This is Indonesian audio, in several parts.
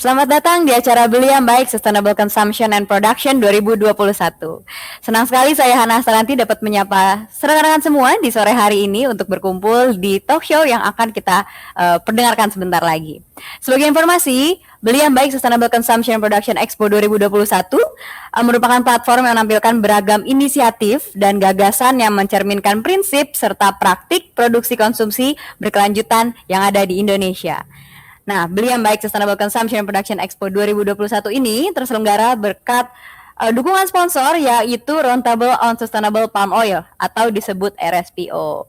Selamat datang di acara Beli yang Baik Sustainable Consumption and Production 2021. Senang sekali saya Hana Astaranti dapat menyapa rekan-rekan semua di sore hari ini untuk berkumpul di talk show yang akan kita perdengarkan sebentar lagi. Sebagai informasi, Beli yang Baik Sustainable Consumption and Production Expo 2021 merupakan platform yang menampilkan beragam inisiatif dan gagasan yang mencerminkan prinsip serta praktik produksi konsumsi berkelanjutan yang ada di Indonesia. Nah, Beli yang Baik Sustainable Consumption and Production Expo 2021 ini terselenggara berkat dukungan sponsor yaitu Roundtable on Sustainable Palm Oil atau disebut RSPO.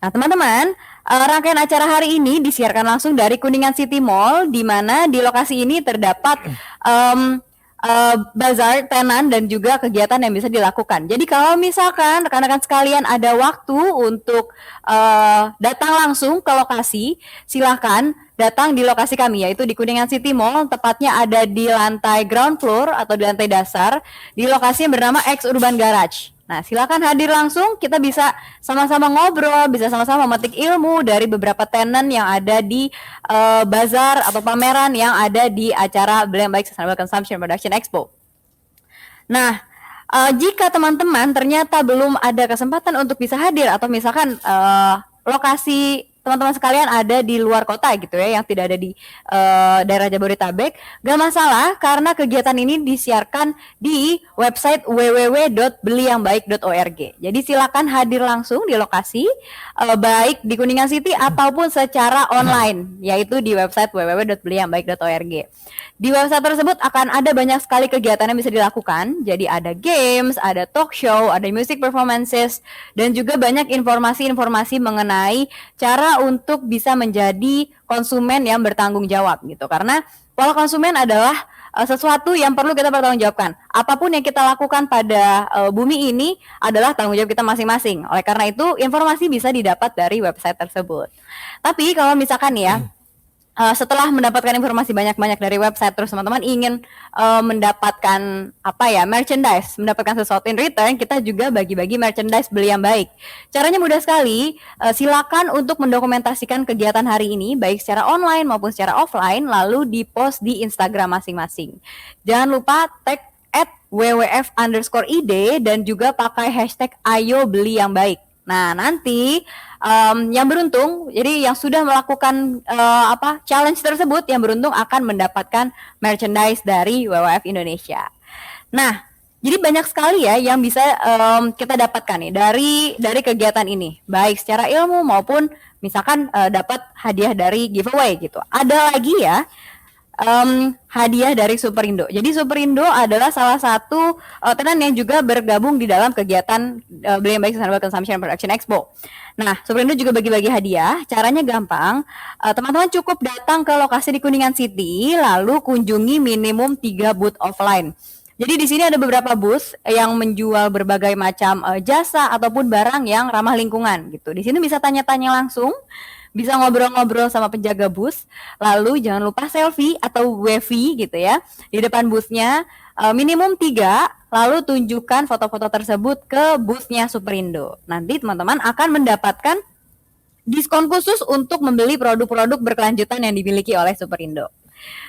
Nah, teman-teman, rangkaian acara hari ini disiarkan langsung dari Kuningan City Mall, di mana di lokasi ini terdapat bazar, tenan, dan juga kegiatan yang bisa dilakukan. Jadi kalau misalkan rekan-rekan sekalian ada waktu untuk datang langsung ke lokasi, silahkan datang di lokasi kami, yaitu di Kuningan City Mall, tepatnya ada di lantai ground floor atau di lantai dasar, di lokasi yang bernama X Urban Garage. Nah, silakan hadir langsung, kita bisa sama-sama ngobrol, bisa sama-sama memetik ilmu dari beberapa tenan yang ada di bazar atau pameran yang ada di acara Beli yang Baik Sustainable Consumption Production Expo. Nah, jika teman-teman ternyata belum ada kesempatan untuk bisa hadir atau misalkan lokasi teman-teman sekalian ada di luar kota gitu ya, yang tidak ada di daerah Jabodetabek, gak masalah karena kegiatan ini disiarkan di website www.beliyangbaik.org. Jadi silakan hadir langsung di lokasi, baik di Kuningan City ataupun secara online, yaitu di website www.beliyangbaik.org. Di website tersebut akan ada banyak sekali kegiatan yang bisa dilakukan. Jadi ada games, ada talk show, ada music performances, dan juga banyak informasi-informasi mengenai cara untuk bisa menjadi konsumen yang bertanggung jawab gitu. Karena pola konsumen adalah sesuatu yang perlu kita bertanggungjawabkan. Apapun yang kita lakukan pada bumi ini adalah tanggung jawab kita masing-masing. Oleh karena itu, informasi bisa didapat dari website tersebut. Tapi kalau misalkan ya, setelah mendapatkan informasi banyak-banyak dari website, terus teman-teman ingin mendapatkan merchandise, mendapatkan sesuatu in return, kita juga bagi-bagi merchandise Beli yang Baik. Caranya mudah sekali, silakan untuk mendokumentasikan kegiatan hari ini baik secara online maupun secara offline, lalu di-post di Instagram masing-masing. Jangan lupa tag @wwf_id dan juga pakai hashtag Ayo Beli yang Baik. Nah, nanti yang beruntung, jadi yang sudah melakukan challenge tersebut, yang beruntung akan mendapatkan merchandise dari WWF Indonesia. Nah, jadi banyak sekali ya yang bisa kita dapatkan nih dari kegiatan ini, baik secara ilmu maupun misalkan dapat hadiah dari giveaway gitu. Ada lagi ya, hadiah dari Superindo. Jadi Superindo adalah salah satu tenan yang juga bergabung di dalam kegiatan Beli yang Baik Sustainable Consumption Production Expo. Nah, Superindo juga bagi-bagi hadiah. Caranya gampang. Teman-teman cukup datang ke lokasi di Kuningan City, lalu kunjungi minimum 3 booth offline. Jadi di sini ada beberapa booth yang menjual berbagai macam jasa ataupun barang yang ramah lingkungan gitu. Di sini bisa tanya-tanya langsung, bisa ngobrol-ngobrol sama penjaga booth, lalu jangan lupa selfie atau wavy gitu ya di depan boothnya, minimum 3, lalu tunjukkan foto-foto tersebut ke boothnya Superindo. Nanti teman-teman akan mendapatkan diskon khusus untuk membeli produk-produk berkelanjutan yang dimiliki oleh Superindo.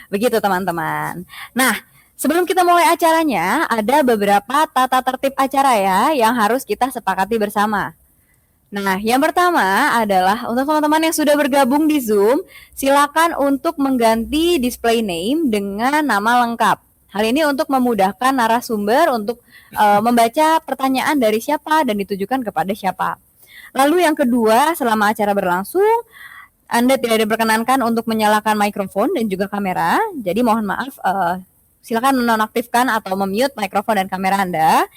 Begitu teman-teman. Nah, sebelum kita mulai acaranya, ada beberapa tata tertib acara ya yang harus kita sepakati bersama. Nah, yang pertama adalah untuk teman-teman yang sudah bergabung di Zoom, silakan untuk mengganti display name dengan nama lengkap. Hal ini untuk memudahkan narasumber untuk membaca pertanyaan dari siapa dan ditujukan kepada siapa. Lalu yang kedua, selama acara berlangsung, Anda tidak diperkenankan untuk menyalakan mikrofon dan juga kamera. Jadi mohon maaf, silakan menonaktifkan atau memute mikrofon dan kamera Anda.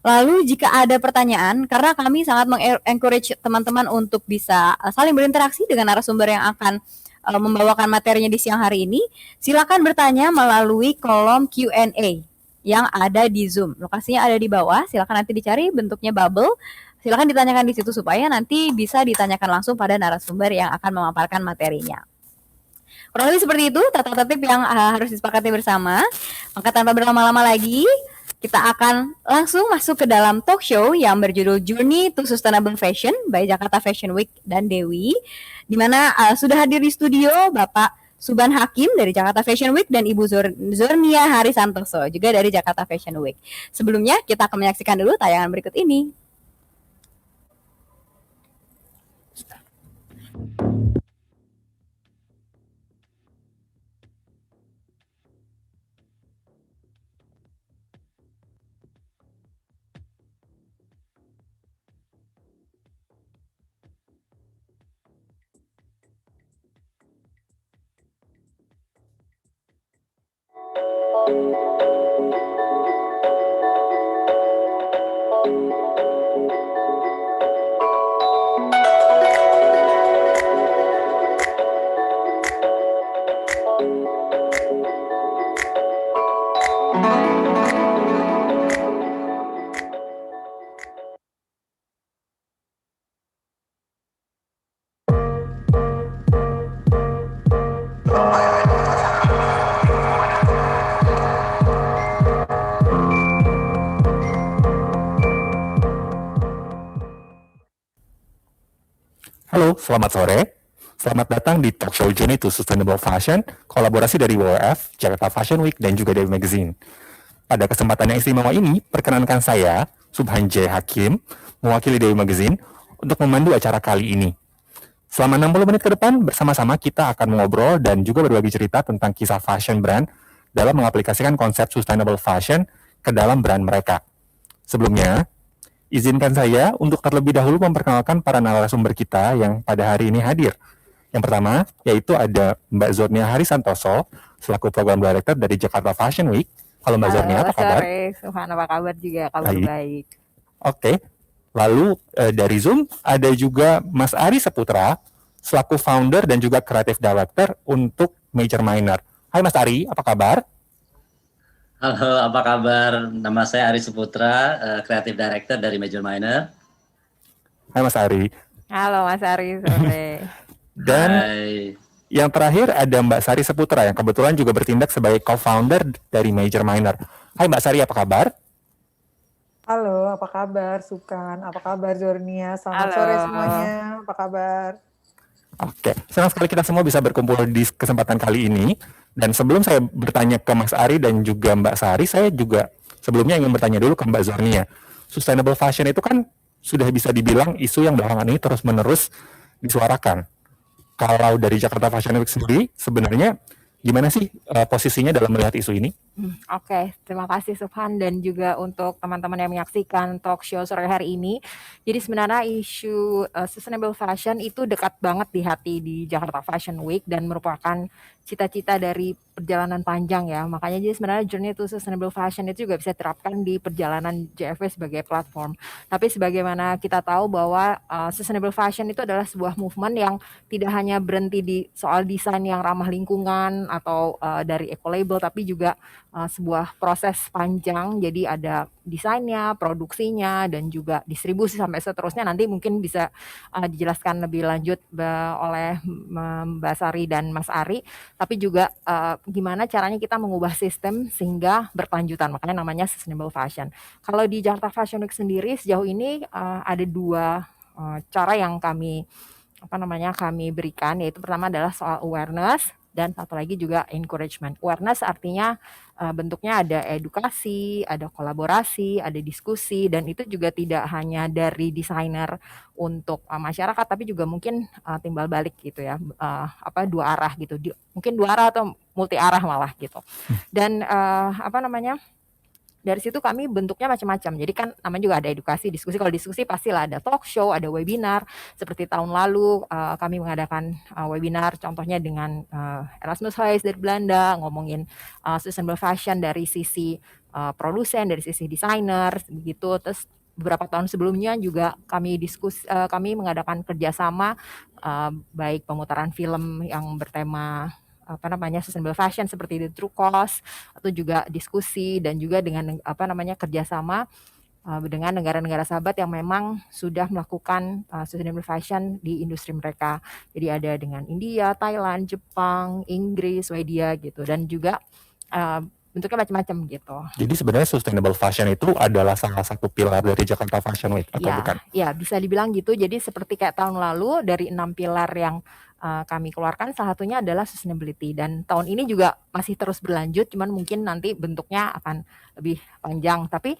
Lalu jika ada pertanyaan, karena kami sangat mengencourage teman-teman untuk bisa saling berinteraksi dengan narasumber yang akan membawakan materinya di siang hari ini, silakan bertanya melalui kolom Q&A yang ada di Zoom. Lokasinya ada di bawah, silakan nanti dicari bentuknya bubble, silakan ditanyakan di situ supaya nanti bisa ditanyakan langsung pada narasumber yang akan memaparkan materinya. Kurang lebih seperti itu tata tertib yang harus disepakati bersama. Maka tanpa berlama-lama lagi, kita akan langsung masuk ke dalam talk show yang berjudul Journey to Sustainable Fashion by Jakarta Fashion Week dan Dewi, di mana sudah hadir di studio Bapak Subhan Hakim dari Jakarta Fashion Week dan Ibu Zornia Harisantoso juga dari Jakarta Fashion Week. Sebelumnya kita akan menyaksikan dulu tayangan berikut ini. Halo, selamat sore. Selamat datang di Talk Show Journey to Sustainable Fashion, kolaborasi dari WWF, Jakarta Fashion Week, dan juga Dewi Magazine. Pada kesempatan yang istimewa ini, perkenankan saya, Subhan J. Hakim, mewakili Dewi Magazine, untuk memandu acara kali ini. Selama 60 menit ke depan, bersama-sama kita akan mengobrol dan juga berbagi cerita tentang kisah fashion brand dalam mengaplikasikan konsep sustainable fashion ke dalam brand mereka. Sebelumnya, izinkan saya untuk terlebih dahulu memperkenalkan para narasumber kita yang pada hari ini hadir. Yang pertama, yaitu ada Mbak Zornia Harisantoso, selaku Program Director dari Jakarta Fashion Week. Halo Mbak Zornia, apa kabar? Sore, Subhan, apa kabar juga? Kabar baik. Oke, lalu dari Zoom ada juga Mas Ari Seputra, selaku Founder dan juga Creative Director untuk Major Minor. Hai Mas Ari, apa kabar? Halo, apa kabar? Nama saya Ari Seputra, Creative Director dari Major Minor. Hai Mas Ari. Halo Mas Ari, sore. Dan Hai. Yang terakhir ada Mbak Sari Seputra yang kebetulan juga bertindak sebagai co-founder dari Major Minor. Hai Mbak Sari, apa kabar? Halo, apa kabar Sukan? Apa kabar Zornia? Selamat sore semuanya, apa kabar? Oke, senang sekali kita semua bisa berkumpul di kesempatan kali ini. Dan sebelum saya bertanya ke Mas Ari dan juga Mbak Sari, saya juga sebelumnya ingin bertanya dulu ke Mbak Zornia. Sustainable fashion itu kan sudah bisa dibilang isu yang belakangan ini terus-menerus disuarakan. Kalau dari Jakarta Fashion Week sendiri, sebenarnya gimana sih posisinya dalam melihat isu ini? Oke, terima kasih Subhan dan juga untuk teman-teman yang menyaksikan talk show sore hari ini. Jadi sebenarnya isu sustainable fashion itu dekat banget di hati di Jakarta Fashion Week dan merupakan cita-cita dari perjalanan panjang ya. Makanya jadi sebenarnya Journey to Sustainable Fashion itu juga bisa diterapkan di perjalanan JFW sebagai platform. Tapi sebagaimana kita tahu bahwa sustainable fashion itu adalah sebuah movement yang tidak hanya berhenti di soal desain yang ramah lingkungan atau dari eco-label, tapi juga sebuah proses panjang. Jadi ada desainnya, produksinya, dan juga distribusi sampai seterusnya. Nanti mungkin bisa dijelaskan lebih lanjut oleh Mbak Sari dan Mas Ari. Tapi juga gimana caranya kita mengubah sistem sehingga berkelanjutan. Makanya namanya sustainable fashion. Kalau di Jakarta Fashion Week sendiri sejauh ini ada dua cara yang kami berikan, yaitu pertama adalah soal awareness dan satu lagi juga encouragement. Awareness artinya bentuknya ada edukasi, ada kolaborasi, ada diskusi, dan itu juga tidak hanya dari desainer untuk masyarakat, tapi juga mungkin timbal balik gitu ya, dua arah gitu, mungkin dua arah atau multi arah malah gitu. Dan dari situ kami bentuknya macam-macam. Jadi kan namanya juga ada edukasi, diskusi. Kalau diskusi pastilah ada talk show, ada webinar. Seperti tahun lalu kami mengadakan webinar contohnya dengan Erasmus Hayes dari Belanda, ngomongin sustainable fashion dari sisi produsen, dari sisi desainer begitu. Terus beberapa tahun sebelumnya juga kami mengadakan kerjasama baik pemutaran film yang bertema sustainable fashion seperti The True Cost, atau juga diskusi dan juga dengan kerjasama dengan negara-negara sahabat yang memang sudah melakukan sustainable fashion di industri mereka. Jadi ada dengan India, Thailand, Jepang, Inggris, Swedia gitu, dan juga bentuknya macam-macam gitu. Jadi sebenarnya sustainable fashion itu adalah salah satu pilar dari Jakarta Fashion Week atau bukan? Ya, bisa dibilang gitu. Jadi seperti kayak tahun lalu dari 6 pilar yang kami keluarkan salah satunya adalah sustainability, dan tahun ini juga masih terus berlanjut, cuman mungkin nanti bentuknya akan lebih panjang. Tapi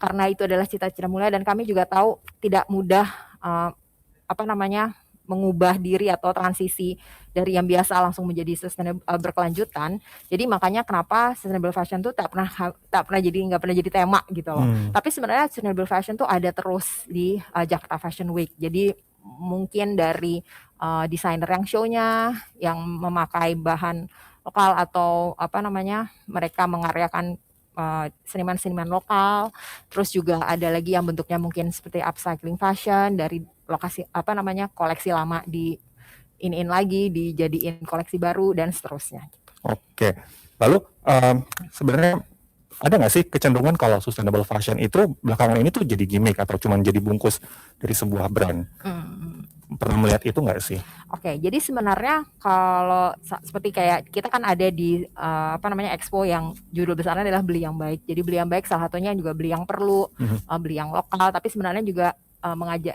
karena itu adalah cita-cita mulia dan kami juga tahu tidak mudah mengubah diri atau transisi dari yang biasa langsung menjadi sustainable berkelanjutan. Jadi makanya kenapa sustainable fashion tuh nggak pernah jadi tema gitu loh. Tapi sebenarnya sustainable fashion tuh ada terus di Jakarta Fashion Week. Jadi mungkin dari desainer yang show-nya yang memakai bahan lokal atau mereka mengaryakan seniman-seniman lokal. Terus juga ada lagi yang bentuknya mungkin seperti upcycling fashion dari lokasi koleksi lama iniin lagi dijadiin koleksi baru dan seterusnya. Oke. Lalu sebenarnya ada nggak sih kecenderungan kalau sustainable fashion itu belakangan ini tuh jadi gimmick atau cuma jadi bungkus dari sebuah brand? Pernah melihat itu nggak sih? Oke, jadi sebenarnya kalau seperti kayak kita kan ada di expo yang judul besarnya adalah beli yang baik. Jadi beli yang baik salah satunya juga beli yang perlu, beli yang lokal. Tapi sebenarnya juga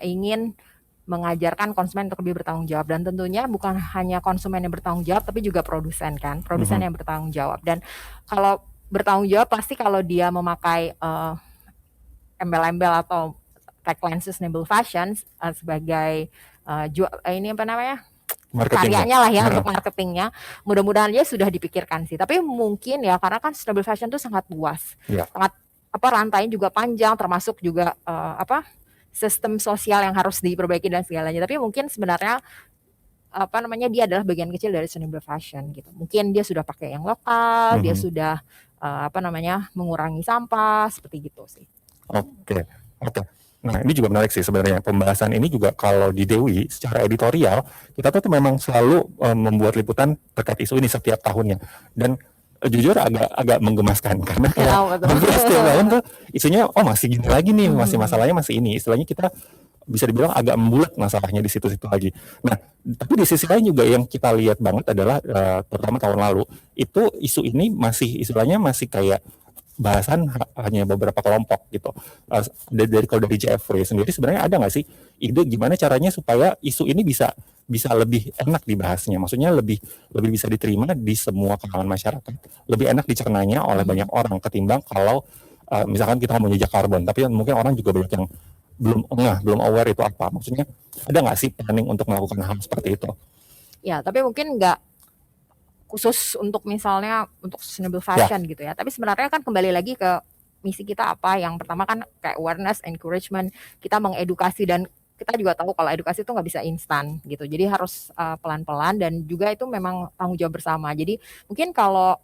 ingin mengajarkan konsumen untuk lebih bertanggung jawab, dan tentunya bukan hanya konsumen yang bertanggung jawab, tapi juga produsen yang bertanggung jawab. Dan kalau bertanggung jawab pasti kalau dia memakai embel-embel atau tagline sustainable fashion sebagai karyanya lah ya untuk marketingnya, mudah-mudahan aja sudah dipikirkan sih. Tapi mungkin ya karena kan sustainable fashion itu sangat luas, sangat rantainya juga panjang, termasuk juga sistem sosial yang harus diperbaiki dan segalanya. Tapi mungkin sebenarnya dia adalah bagian kecil dari sustainable fashion gitu. Mungkin dia sudah pakai yang lokal, dia sudah mengurangi sampah seperti gitu sih. Oke. Nah, ini juga menarik sih sebenarnya. Pembahasan ini juga kalau di Dewi secara editorial, kita tuh memang selalu membuat liputan terkait isu ini setiap tahunnya. Dan jujur agak menggemaskan karena hampir setiap tahun tuh isunya masih gini lagi nih, masih masalahnya masih ini. Istilahnya kita bisa dibilang agak membulat masalahnya di situ-situ lagi. Nah, tapi di sisi lain juga yang kita lihat banget adalah terutama tahun lalu itu isu ini istilahnya masih kayak bahasan hanya beberapa kelompok gitu. Kalau dari JFW sendiri sebenarnya ada nggak sih ide gimana caranya supaya isu ini bisa lebih enak dibahasnya, maksudnya lebih bisa diterima di semua kalangan masyarakat, lebih enak dicernanya oleh banyak orang ketimbang kalau misalkan kita ngomong jejak karbon, tapi mungkin orang juga banyak yang belum aware itu apa. Maksudnya ada nggak sih planning untuk melakukan hal seperti itu? Ya, tapi mungkin nggak khusus untuk misalnya untuk sustainable fashion gitu ya. Tapi sebenarnya kan kembali lagi ke misi kita apa. Yang pertama kan kayak awareness, encouragement, kita mengedukasi, dan kita juga tahu kalau edukasi itu nggak bisa instan gitu. Jadi harus pelan-pelan, dan juga itu memang tanggung jawab bersama. Jadi mungkin kalau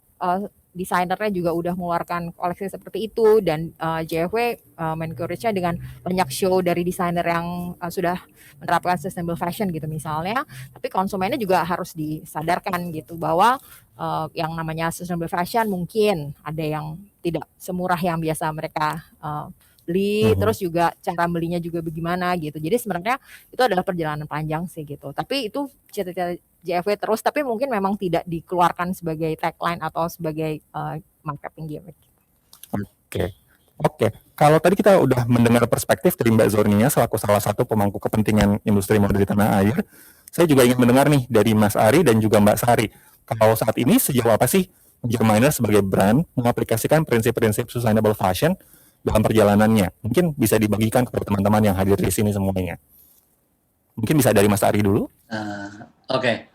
desainernya juga udah mengeluarkan koleksi seperti itu, dan JFW mencourage-nya dengan banyak show dari desainer yang sudah menerapkan sustainable fashion gitu misalnya. Tapi konsumennya juga harus disadarkan gitu bahwa yang namanya sustainable fashion mungkin ada yang tidak semurah yang biasa mereka beli, terus juga cara belinya juga bagaimana gitu. Jadi sebenarnya itu adalah perjalanan panjang sih gitu. Tapi itu cita-cita JFW terus, tapi mungkin memang tidak dikeluarkan sebagai tagline atau sebagai marketing gimmick. Oke. Kalau tadi kita udah mendengar perspektif dari Mbak Zornia selaku salah satu pemangku kepentingan industri mode di tanah air, saya juga ingin mendengar nih dari Mas Ari dan juga Mbak Sari. Kalau saat ini sejauh apa sih Major Minor sebagai brand mengaplikasikan prinsip-prinsip sustainable fashion dalam perjalanannya? Mungkin bisa dibagikan kepada teman-teman yang hadir di sini semuanya. Mungkin bisa dari Mas Ari dulu. Oke.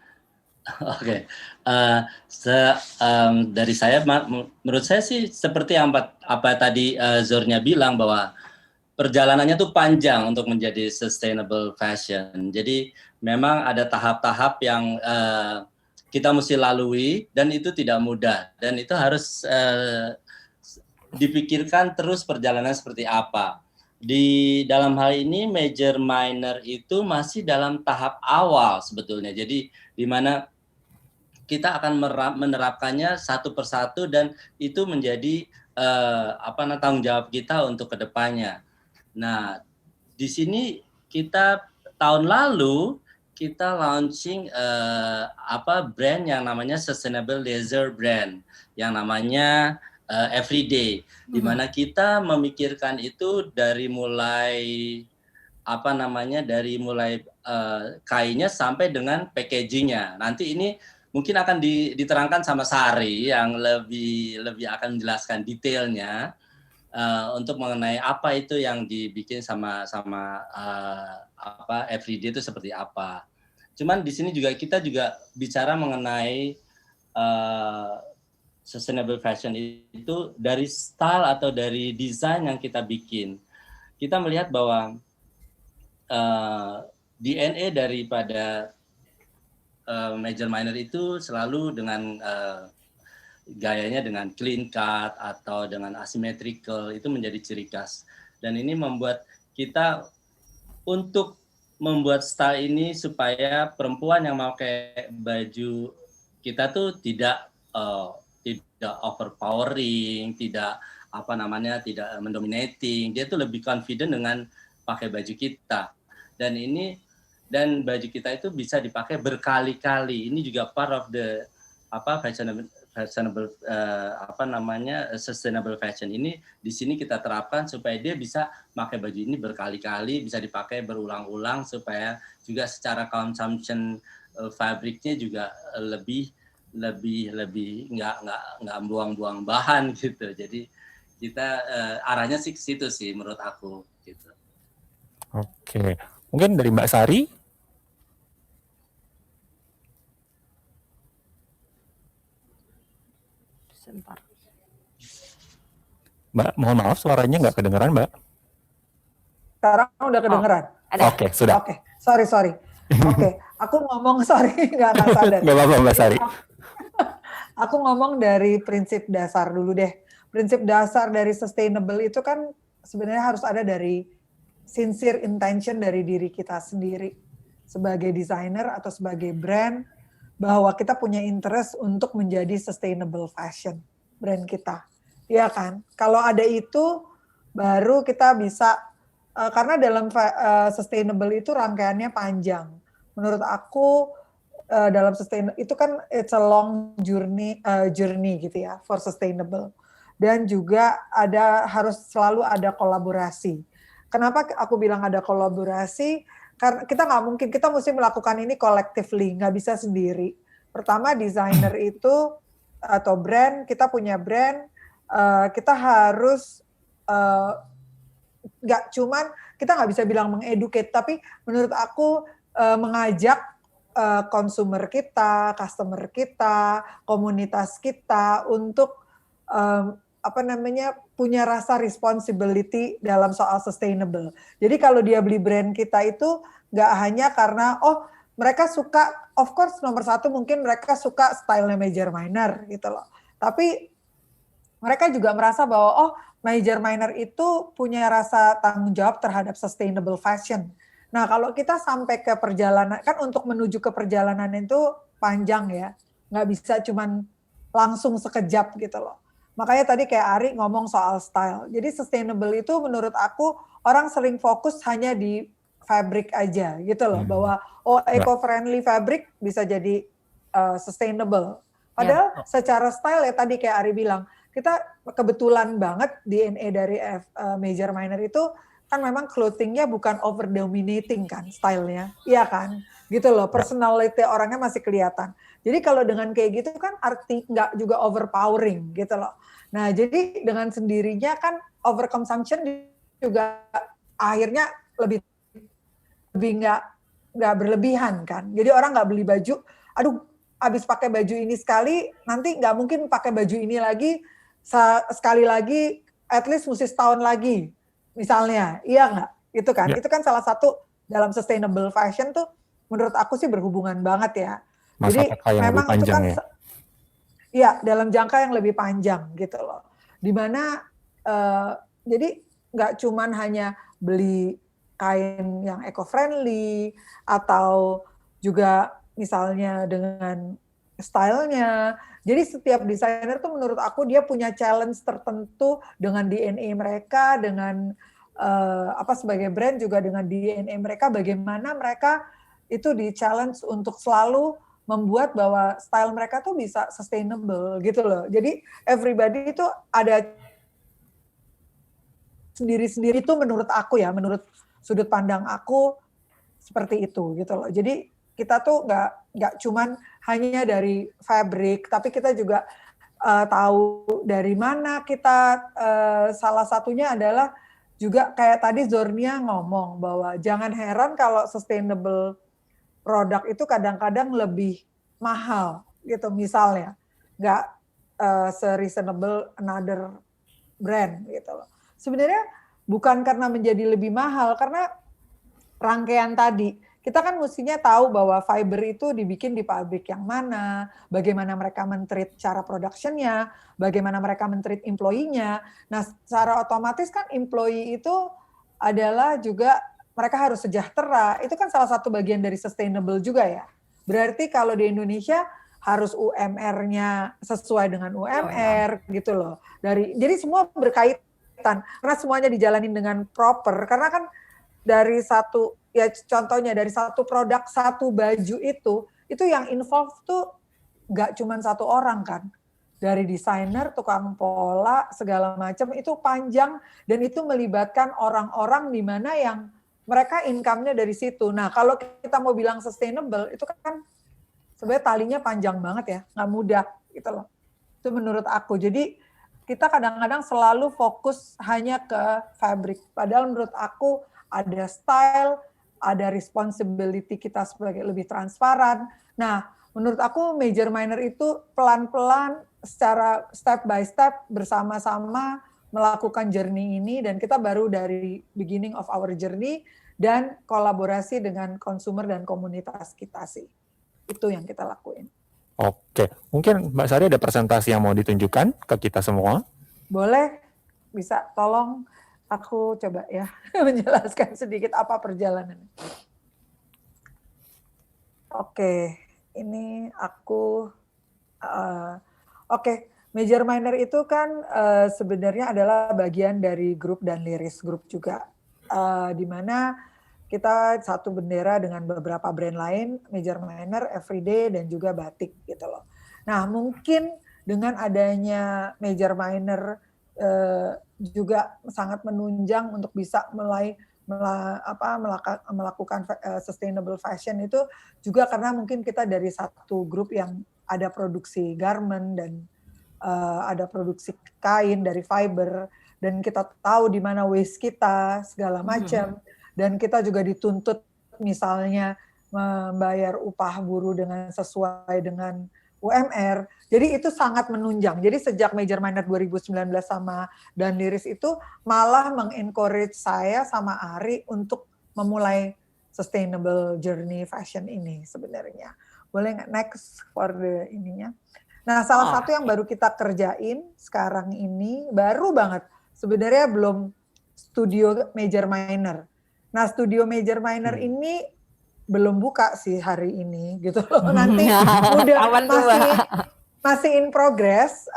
Dari saya, menurut saya sih seperti apa tadi Zornia bilang, bahwa perjalanannya tuh panjang untuk menjadi sustainable fashion. Jadi memang ada tahap-tahap yang kita mesti lalui, dan itu tidak mudah, dan itu harus dipikirkan terus perjalanan seperti apa. Di dalam hal ini Major Minor itu masih dalam tahap awal sebetulnya. Jadi di mana kita akan menerapkannya satu persatu, dan itu menjadi tanggung jawab kita untuk kedepannya. Nah, di sini kita tahun lalu kita launching brand yang namanya Sustainable Leisure Brand, yang namanya Everyday, di mana kita memikirkan itu dari mulai apa namanya, dari mulai kainnya sampai dengan packagingnya. Nanti ini mungkin akan diterangkan sama Sari yang lebih akan menjelaskan detailnya untuk mengenai apa itu yang dibikin sama apa everyday itu seperti apa. Cuman di sini kita juga bicara mengenai sustainable fashion itu dari style atau dari desain yang kita bikin. Kita melihat bahwa DNA daripada major minor itu selalu dengan gayanya dengan clean cut atau dengan asymmetrical, itu menjadi ciri khas. Dan ini membuat kita untuk membuat style ini supaya perempuan yang pakai baju kita tuh tidak overpowering, tidak tidak mendominating. Dia tuh lebih confident dengan pakai baju kita. Dan baju kita itu bisa dipakai berkali-kali. Ini juga part of the sustainable fashion ini di sini kita terapkan supaya dia bisa pakai baju ini berkali-kali, bisa dipakai berulang-ulang supaya juga secara consumption fabriknya juga lebih nggak buang-buang bahan gitu. Jadi kita arahnya sih ke situ sih menurut aku gitu. Oke, mungkin dari Mbak Sari. Sebentar. Mbak, mohon maaf suaranya nggak kedengeran, Mbak. Sekarang udah kedengeran? Oke, sudah. Oke, sorry. Oke, aku ngomong sorry, nggak sadar. Nggak apa-apa, Mbak Sari. Aku ngomong dari prinsip dasar dulu deh. Prinsip dasar dari sustainable itu kan sebenarnya harus ada dari sincere intention dari diri kita sendiri sebagai desainer atau sebagai brand, bahwa kita punya interest untuk menjadi sustainable fashion brand kita. Iya kan? Kalau ada itu baru kita bisa karena dalam sustainable itu rangkaiannya panjang. Menurut aku dalam sustainable itu kan it's a long journey gitu ya for sustainable. Dan juga harus selalu ada kolaborasi. Kenapa aku bilang ada kolaborasi? Karena kita nggak mungkin, kita mesti melakukan ini collectively, nggak bisa sendiri. Pertama, desainer itu atau brand, kita punya brand, kita harus nggak cuman, kita nggak bisa bilang mengeducate, tapi menurut aku mengajak consumer kita, customer kita, komunitas kita untuk punya rasa responsibility dalam soal sustainable. Jadi kalau dia beli brand kita itu nggak hanya karena mereka suka, of course nomor satu mungkin mereka suka stylenya major minor gitu loh. Tapi mereka juga merasa bahwa major minor itu punya rasa tanggung jawab terhadap sustainable fashion. Nah kalau kita sampai ke perjalanan, kan untuk menuju ke perjalanan itu panjang ya, nggak bisa cuman langsung sekejap gitu loh. Makanya tadi kayak Ari ngomong soal style. Jadi sustainable itu menurut aku orang sering fokus hanya di fabric aja gitu loh. Bahwa eco-friendly fabric bisa jadi sustainable. Padahal secara style ya tadi kayak Ari bilang, kita kebetulan banget DNA dari major minor itu kan memang clothing-nya bukan over dominating kan style-nya. Iya kan? Gitu loh, personality orangnya masih kelihatan. Jadi kalau dengan kayak gitu kan arti nggak juga overpowering gitu loh. Nah jadi dengan sendirinya kan overconsumption juga akhirnya lebih nggak berlebihan kan. Jadi orang nggak beli baju, aduh habis pakai baju ini sekali, nanti nggak mungkin pakai baju ini lagi sekali lagi, at least mesti setahun lagi misalnya. Iya nggak? Itu kan, itu kan salah satu dalam sustainable fashion tuh menurut aku sih berhubungan banget ya. Masa Jadi pakai yang memang lebih itu kan panjang ya? ya dalam jangka yang lebih panjang gitu loh. Dimana jadi nggak cuman hanya beli kain yang eco-friendly atau juga misalnya dengan stylenya. Jadi setiap desainer tuh menurut aku dia punya challenge tertentu dengan DNA mereka, dengan sebagai brand juga dengan DNA mereka, bagaimana mereka itu di challenge untuk selalu membuat bahwa style mereka tuh bisa sustainable gitu loh. Jadi everybody itu ada sendiri-sendiri tuh menurut aku ya, menurut sudut pandang aku seperti itu gitu loh. Jadi kita tuh nggak cuman hanya dari fabric, tapi kita juga tahu dari mana kita, salah satunya adalah juga kayak tadi Zornia ngomong bahwa jangan heran kalau sustainable produk itu kadang-kadang lebih mahal gitu, misalnya nggak se-reasonable another brand gitu loh. Sebenarnya bukan karena menjadi lebih mahal, karena rangkaian tadi. Kita kan mestinya tahu bahwa fiber itu dibikin di pabrik yang mana, bagaimana mereka men-treat cara production-nya, bagaimana mereka men-treat employee-nya. Nah, secara otomatis kan employee itu adalah juga mereka harus sejahtera. Itu kan salah satu bagian dari sustainable juga ya. Berarti kalau di Indonesia harus UMR-nya sesuai dengan UMR gitu loh. Jadi semua berkaitan karena semuanya dijalanin dengan proper, karena kan dari satu, ya contohnya dari satu produk, satu baju itu yang involve tuh nggak cuma satu orang kan. Dari desainer, tukang pola, segala macam itu panjang, dan itu melibatkan orang-orang di mana yang mereka income-nya dari situ. Nah, kalau kita mau bilang sustainable, itu kan sebenarnya talinya panjang banget ya, nggak mudah gitu loh. Itu menurut aku. Jadi kita kadang-kadang selalu fokus hanya ke fabric. Padahal menurut aku ada style, ada responsibility kita sebagai lebih transparan. Nah, menurut aku major minor itu pelan-pelan secara step by step bersama-sama melakukan journey ini, dan kita baru dari beginning of our journey dan kolaborasi dengan consumer dan komunitas kita sih. Itu yang kita lakuin. Oke, mungkin Mbak Sari ada presentasi yang mau ditunjukkan ke kita semua? Boleh, bisa tolong aku coba ya menjelaskan sedikit apa perjalanan. Oke, ini aku major minor itu kan sebenarnya adalah bagian dari grup dan Liris Group juga, di mana kita satu bendera dengan beberapa brand lain, major minor, everyday, dan juga batik gitu loh. Nah, mungkin dengan adanya major minor juga sangat menunjang untuk bisa melakukan sustainable fashion itu juga karena mungkin kita dari satu grup yang ada produksi garment dan ada produksi kain dari fiber, dan kita tahu di mana waste kita segala macam, dan kita juga dituntut misalnya membayar upah buruh dengan sesuai dengan UMR. Jadi itu sangat menunjang. Jadi sejak major minor 2019 sama dan Liris itu malah mengencourage saya sama Ari untuk memulai sustainable journey fashion ini sebenarnya. Boleh nggak next for the ininya? Nah, salah satu yang baru kita kerjain sekarang ini, baru banget. Sebenarnya belum studio major minor. Nah, studio major minor ini belum buka sih hari ini gitu loh. Nanti udah masih in progress,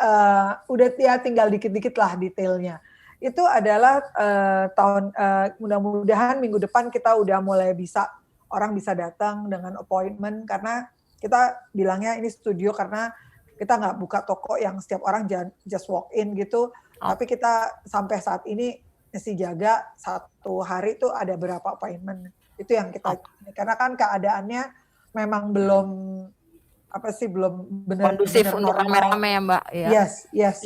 udah ya tinggal dikit-dikit lah detailnya. Itu adalah mudah-mudahan minggu depan kita udah mulai orang bisa datang dengan appointment, karena kita bilangnya ini studio karena kita nggak buka toko yang setiap orang just walk in gitu, tapi kita sampai saat ini mesti jaga satu hari itu ada berapa appointment. Itu yang kita, karena kan keadaannya memang belum benar kondusif untuk rame-rame ya Mbak ya. Yes.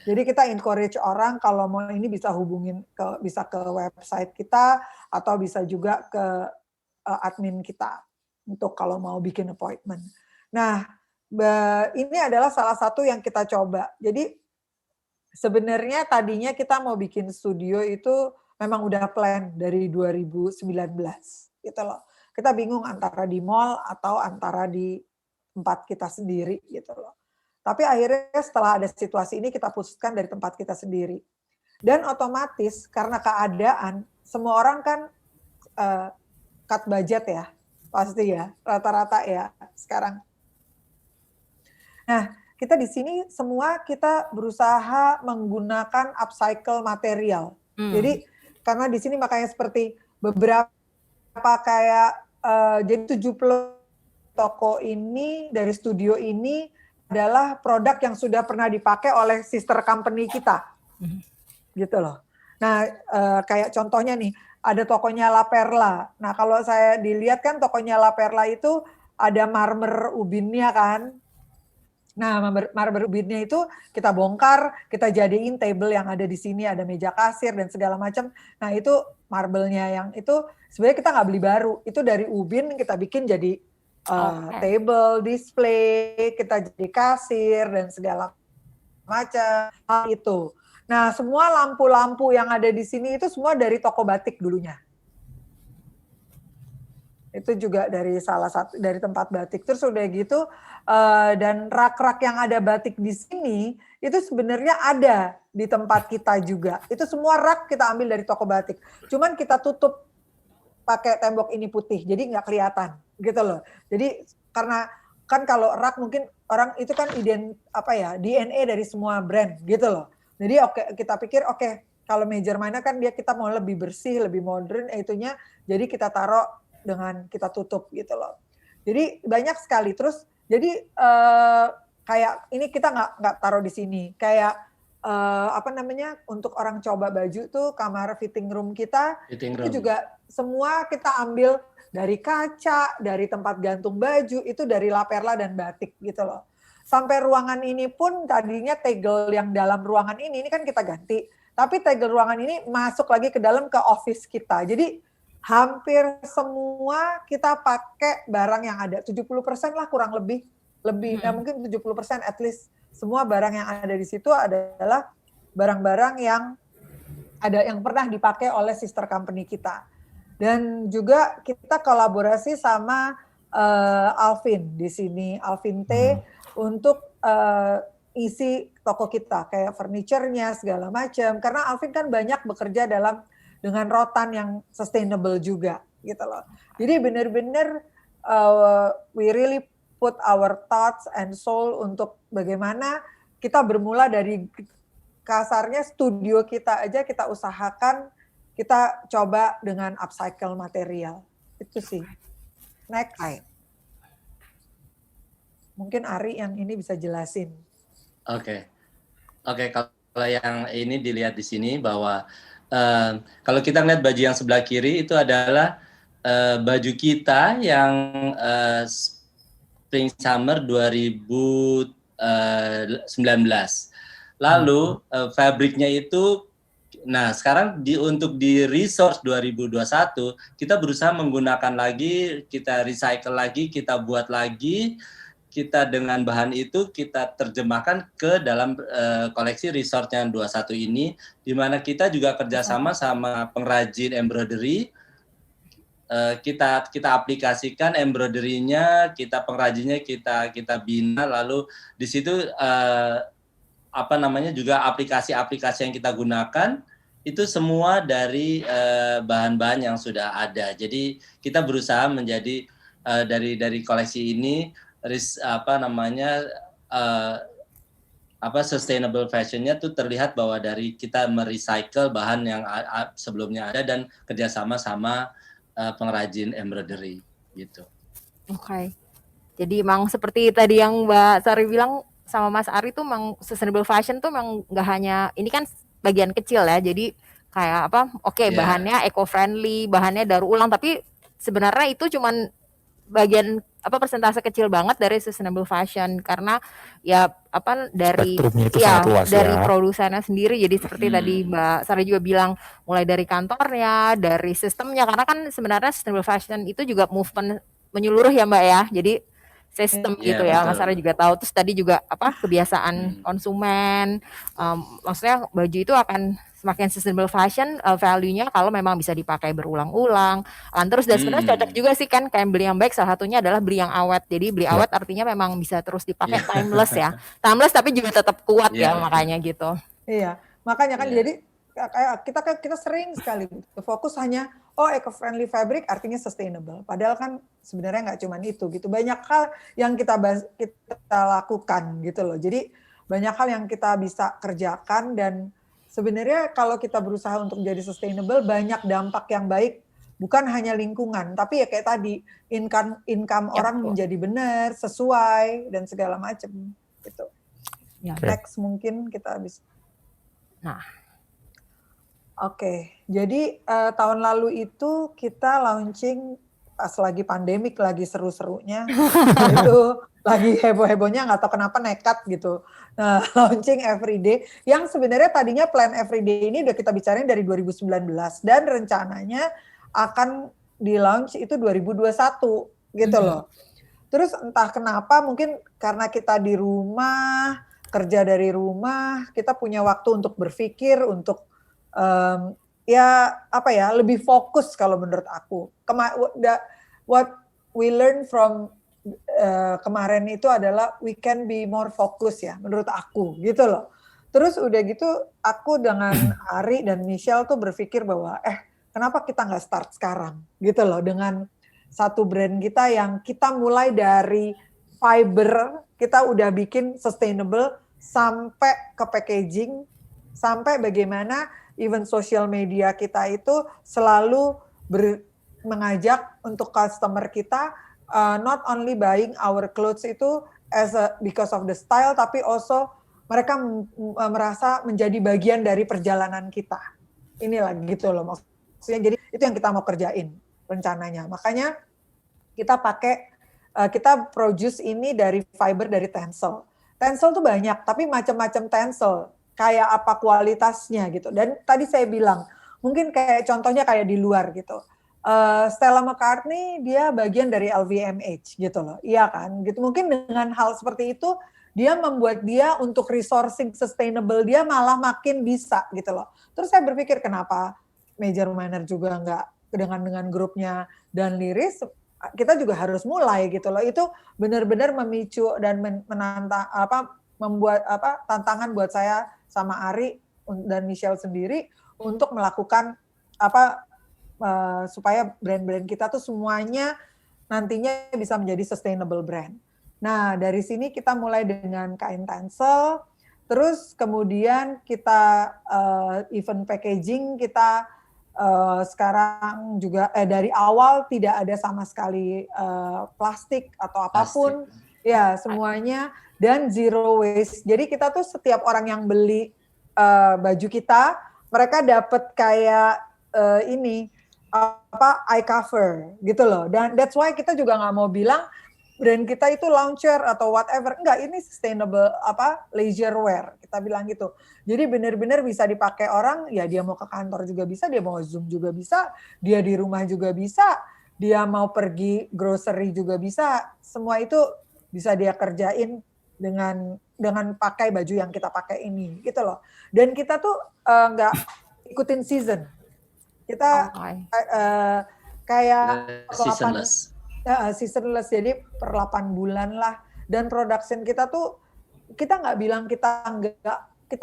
Jadi kita encourage orang kalau mau ini bisa hubungin bisa ke website kita atau bisa juga ke admin kita untuk kalau mau bikin appointment. Nah, ini adalah salah satu yang kita coba. Jadi sebenarnya tadinya kita mau bikin studio itu memang udah plan dari 2019 gitu loh. Kita bingung antara di mall atau antara di tempat kita sendiri gitu loh. Tapi akhirnya setelah ada situasi ini kita putuskan dari tempat kita sendiri. Dan otomatis karena keadaan semua orang kan cut budget ya, pasti ya, rata-rata ya sekarang. Nah, kita di sini semua kita berusaha menggunakan upcycle material. Jadi karena di sini makanya seperti beberapa kayak jadi 70 toko ini dari studio ini adalah produk yang sudah pernah dipakai oleh sister company kita. Gitu loh. Nah, kayak contohnya nih, ada tokonya La Perla. Nah, kalau saya dilihat kan tokonya La Perla itu ada marmer ubinnya kan. Nah, marmer ubinnya itu kita bongkar, kita jadiin table yang ada di sini, ada meja kasir dan segala macam. Nah, itu marble-nya yang itu sebenarnya kita nggak beli baru. Itu dari ubin kita bikin jadi table, display, kita jadi kasir dan segala macam hal itu. Nah, semua lampu-lampu yang ada di sini itu semua dari toko batik dulunya. Itu juga dari salah satu dari tempat batik. Terus udah gitu dan rak-rak yang ada batik di sini itu sebenarnya ada di tempat kita juga. Itu semua rak kita ambil dari toko batik. Cuman kita tutup pakai tembok ini putih, jadi nggak kelihatan gitu loh. Jadi karena kan kalau rak mungkin orang itu kan DNA dari semua brand gitu loh. Jadi kita pikir kalau major minor kan kita mau lebih bersih, lebih modern itunya, jadi kita taruh dengan kita tutup gitu loh. Jadi banyak sekali. Terus jadi kayak ini kita nggak taruh di sini. Kayak untuk orang coba baju tuh kamar fitting room kita itu juga semua kita ambil dari kaca, dari tempat gantung baju itu dari La Perla dan batik gitu loh. Sampai ruangan ini pun tadinya tegel yang dalam ruangan ini kan kita ganti. Tapi tegel ruangan ini masuk lagi ke dalam ke office kita. Jadi hampir semua kita pakai barang yang ada, 70% lah kurang lebih, ya mungkin 70% at least semua barang yang ada di situ adalah barang-barang yang pernah dipakai oleh sister company kita. Dan juga kita kolaborasi sama Alvin di sini, Alvin T untuk isi toko kita kayak furniture-nya segala macam. Karena Alvin kan banyak bekerja dengan rotan yang sustainable juga gitu loh. Jadi benar-benar we really put our thoughts and soul untuk bagaimana kita bermula dari kasarnya studio kita aja kita usahakan kita coba dengan upcycle material. Itu sih. Next. Mungkin Ari yang ini bisa jelasin. Oke, kalau yang ini dilihat di sini bahwa kalau kita lihat baju yang sebelah kiri itu adalah baju kita yang Spring Summer 2019. Lalu fabriknya itu, nah sekarang untuk di Resource 2021 kita berusaha menggunakan lagi, kita recycle lagi, kita buat lagi. Kita dengan bahan itu kita terjemahkan ke dalam koleksi Resort yang 21 ini, di mana kita juga kerjasama sama pengrajin embroidery. Kita aplikasikan embroidery-nya, kita pengrajinnya kita bina, lalu di situ juga aplikasi-aplikasi yang kita gunakan itu semua dari bahan-bahan yang sudah ada. Jadi kita berusaha menjadi dari koleksi ini sustainable fashion-nya tuh terlihat bahwa dari kita merecycle bahan yang sebelumnya ada dan kerjasama sama pengrajin embroidery gitu. Oke. Jadi emang seperti tadi yang Mbak Sari bilang sama Mas Ari tuh emang sustainable fashion tuh emang nggak hanya ini kan bagian kecil ya. Jadi kayak bahannya eco-friendly, bahannya daur ulang, tapi sebenarnya itu cuman bagian persentase kecil banget dari sustainable fashion karena dari produsennya sendiri. Jadi seperti tadi Mbak Sari juga bilang mulai dari kantornya, dari sistemnya, karena kan sebenarnya sustainable fashion itu juga movement menyeluruh ya Mbak ya. Jadi sistem gitu ya, Mas Sari juga tahu. Terus tadi juga kebiasaan konsumen, maksudnya baju itu akan semakin sustainable fashion value-nya kalau memang bisa dipakai berulang-ulang. Terus dan sebenarnya cocok juga sih kan kayak beli yang baik, salah satunya adalah beli yang awet. Jadi beli awet artinya memang bisa terus dipakai, timeless ya. Timeless tapi juga tetap kuat ya, makanya gitu. Iya, makanya kan jadi kita sering sekali fokus hanya eco-friendly fabric artinya sustainable. Padahal kan sebenarnya nggak cuma itu gitu. Banyak hal yang kita lakukan gitu loh. Jadi banyak hal yang kita bisa kerjakan dan sebenarnya kalau kita berusaha untuk menjadi sustainable, banyak dampak yang baik, bukan hanya lingkungan, tapi ya kayak tadi, income orang menjadi benar, sesuai, dan segala macam. Gitu. Next mungkin kita bisa. Nah, Oke, jadi tahun lalu itu kita launching pas lagi pandemik, lagi seru-serunya, itu lagi heboh-hebohnya nggak tahu kenapa nekat gitu. Nah, launching Everyday, yang sebenarnya tadinya plan Everyday ini udah kita bicarain dari 2019 dan rencananya akan di-launch itu 2021 gitu loh. Terus entah kenapa mungkin karena kita di rumah, kerja dari rumah, kita punya waktu untuk berpikir, untuk ya apa ya, lebih fokus kalau menurut aku. What we learn from kemarin itu adalah we can be more focus ya, menurut aku gitu loh. Terus udah gitu aku dengan Ari dan Michelle tuh berpikir bahwa kenapa kita nggak start sekarang gitu loh, dengan satu brand kita yang kita mulai dari fiber, kita udah bikin sustainable sampai ke packaging, sampai bagaimana even social media kita itu selalu mengajak untuk customer kita not only buying our clothes itu because of the style, tapi also mereka merasa menjadi bagian dari perjalanan kita. Inilah gitu loh maksudnya. Jadi itu yang kita mau kerjain rencananya. Makanya kita produce ini dari fiber, dari tencel. Tencel tuh banyak, tapi macam-macam tencel. Kayak apa kualitasnya gitu. Dan tadi saya bilang, mungkin kayak contohnya kayak di luar gitu. Stella McCartney dia bagian dari LVMH gitu loh. Iya kan? Gitu. Mungkin dengan hal seperti itu dia membuat dia untuk resourcing sustainable dia malah makin bisa gitu loh. Terus saya berpikir kenapa Major Minor juga enggak dengan grupnya dan Liris, kita juga harus mulai gitu loh. Itu benar-benar memicu dan menantang membuat tantangan buat saya sama Ari dan Michelle sendiri untuk melakukan supaya brand-brand kita tuh semuanya nantinya bisa menjadi sustainable brand. Nah, dari sini kita mulai dengan kain tencel, terus kemudian kita event packaging kita sekarang juga dari awal tidak ada sama sekali plastik atau apapun, ya semuanya, dan zero waste. Jadi kita tuh setiap orang yang beli baju kita, mereka dapat kayak eye cover gitu loh. Dan that's why kita juga nggak mau bilang brand kita itu launcher atau whatever. Enggak, ini sustainable leisure wear. Kita bilang gitu. Jadi benar-benar bisa dipakai orang, ya dia mau ke kantor juga bisa, dia mau Zoom juga bisa, dia di rumah juga bisa, dia mau pergi grocery juga bisa. Semua itu bisa dia kerjain dengan pakai baju yang kita pakai ini gitu loh. Dan kita tuh nggak ikutin season. Kita kayak seasonless, jadi per 8 bulan lah. Dan production kita tuh, kita nggak bilang kita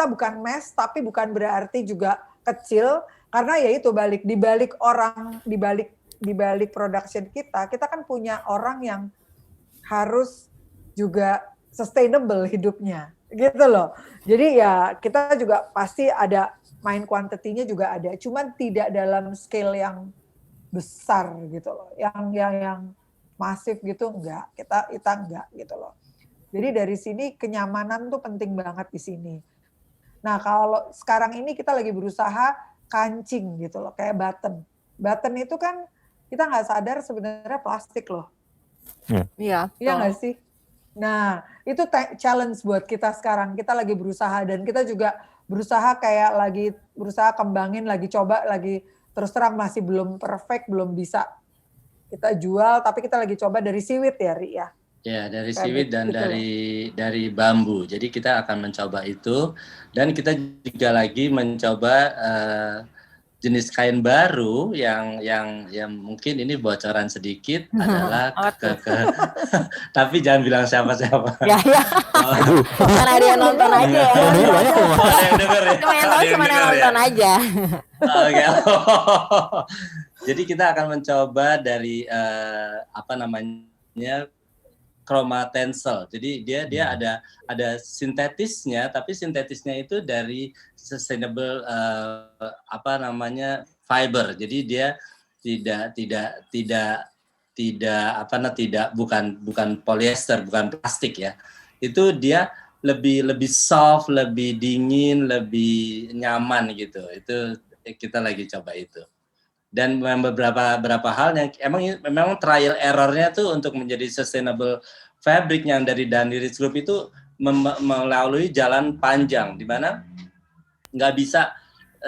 bukan mass, tapi bukan berarti juga kecil, karena ya itu di balik production kita kan punya orang yang harus juga sustainable hidupnya, gitu loh. Jadi ya kita juga pasti ada main quantity-nya juga ada, cuman tidak dalam scale yang besar gitu loh, yang masif gitu enggak, kita enggak gitu loh. Jadi dari sini kenyamanan tuh penting banget di sini. Nah kalau sekarang ini kita lagi berusaha kancing gitu loh, kayak button itu kan kita nggak sadar sebenarnya plastik loh. Iya nggak sih? Nah itu challenge buat kita sekarang, kita lagi berusaha dan kita juga berusaha kayak lagi berusaha kembangin, lagi coba, lagi terus terang masih belum perfect, belum bisa kita jual, tapi kita lagi coba dari seaweed ya, Ri ya. Ya, dari seaweed dan gitu dari bambu. Jadi kita akan mencoba itu dan kita juga lagi mencoba jenis kain baru yang mungkin ini bocoran sedikit adalah tapi jangan bilang siapa-siapa. Ya. Kan ada yang nonton aja ya. Ada yang denger ya. Cuma yang tahu cuma yang nonton aja. Oke. Jadi kita akan mencoba dari chroma tencel. Jadi dia ada sintetisnya, tapi sintetisnya itu dari sustainable fiber. Jadi dia bukan polyester, bukan plastik ya. Itu dia lebih soft, lebih dingin, lebih nyaman gitu. kita lagi coba itu. Dan beberapa hal yang memang trial errornya tuh untuk menjadi sustainable fabric yang dari Dundee Rich Group itu melalui jalan panjang, di mana nggak bisa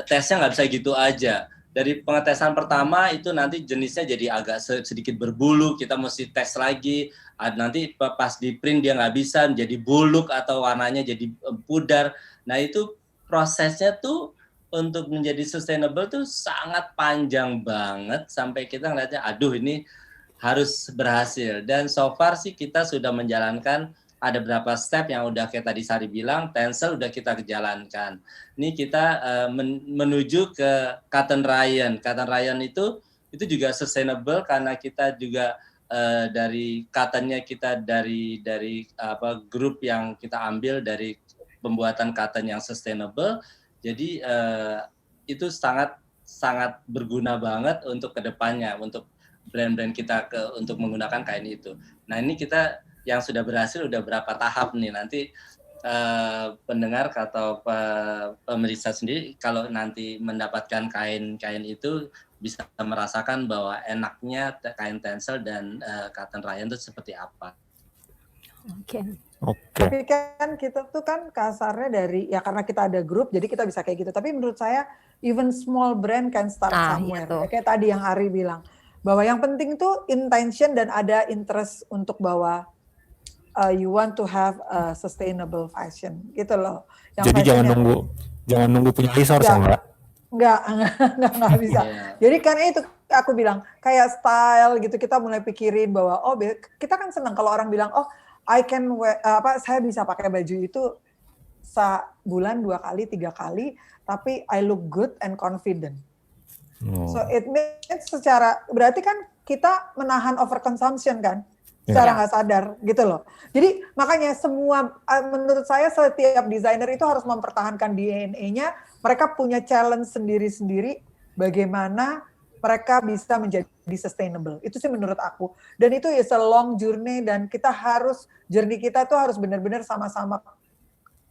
tesnya nggak bisa gitu aja. Dari pengetesan pertama itu nanti jenisnya jadi agak sedikit berbulu, kita mesti tes lagi. Nanti pas di print dia nggak bisa jadi buluk atau warnanya jadi pudar. Nah itu prosesnya tuh untuk menjadi sustainable tuh sangat panjang banget sampai kita ngeliatnya, aduh ini harus berhasil. Dan so far sih kita sudah menjalankan ada beberapa step yang udah kayak tadi Sari bilang, Tencel udah kita jalankan. Ini kita menuju ke Cotton Rayon. Cotton Rayon itu juga sustainable karena kita juga dari cottonnya kita dari grup yang kita ambil dari pembuatan cotton yang sustainable. Jadi itu sangat berguna banget untuk kedepannya, untuk brand-brand kita untuk menggunakan kain itu. Nah ini kita yang sudah berhasil udah berapa tahap nih, nanti pendengar atau pemeriksa sendiri kalau nanti mendapatkan kain itu bisa merasakan bahwa enaknya kain Tencel dan Cotton Rayon itu seperti apa. Oke. Tapi kan kita tuh kan kasarnya dari, ya karena kita ada grup jadi kita bisa kayak gitu. Tapi menurut saya even small brand can start somewhere. Ya, kayak tadi yang Ari bilang, bahwa yang penting tuh intention dan ada interest untuk bahwa you want to have a sustainable fashion gitu loh. Yang jadi jangan nunggu punya resource ya Mbak? Enggak bisa. Jadi karena itu aku bilang kayak style gitu, kita mulai pikirin bahwa kita kan senang kalau orang bilang I can wear, saya bisa pakai baju itu sebulan 2 kali 3 kali tapi I look good and confident. So it means berarti kan kita menahan overconsumption kan, secara nggak sadar gitu loh. Jadi makanya menurut saya setiap desainer itu harus mempertahankan DNA-nya. Mereka punya challenge sendiri-sendiri bagaimana mereka bisa menjadi sustainable. Itu sih menurut aku. Dan itu is a long journey dan journey kita tuh harus benar-benar sama-sama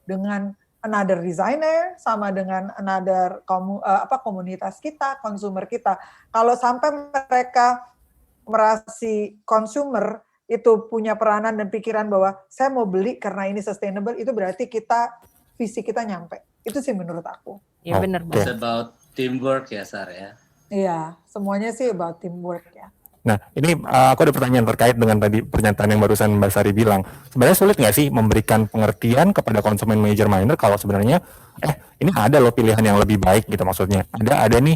dengan another designer, sama dengan another komunitas kita, consumer kita. Kalau sampai mereka merasa consumer itu punya peranan dan pikiran bahwa saya mau beli karena ini sustainable, itu berarti visi kita nyampe. Itu sih menurut aku. Ya benar banget. It's about teamwork ya Sar ya. Iya, semuanya sih about teamwork ya. Nah, ini aku ada pertanyaan terkait dengan tadi pernyataan yang barusan Mbak Sari bilang. Sebenarnya sulit nggak sih memberikan pengertian kepada konsumen major minor kalau sebenarnya ini ada loh pilihan yang lebih baik gitu maksudnya. Ada nih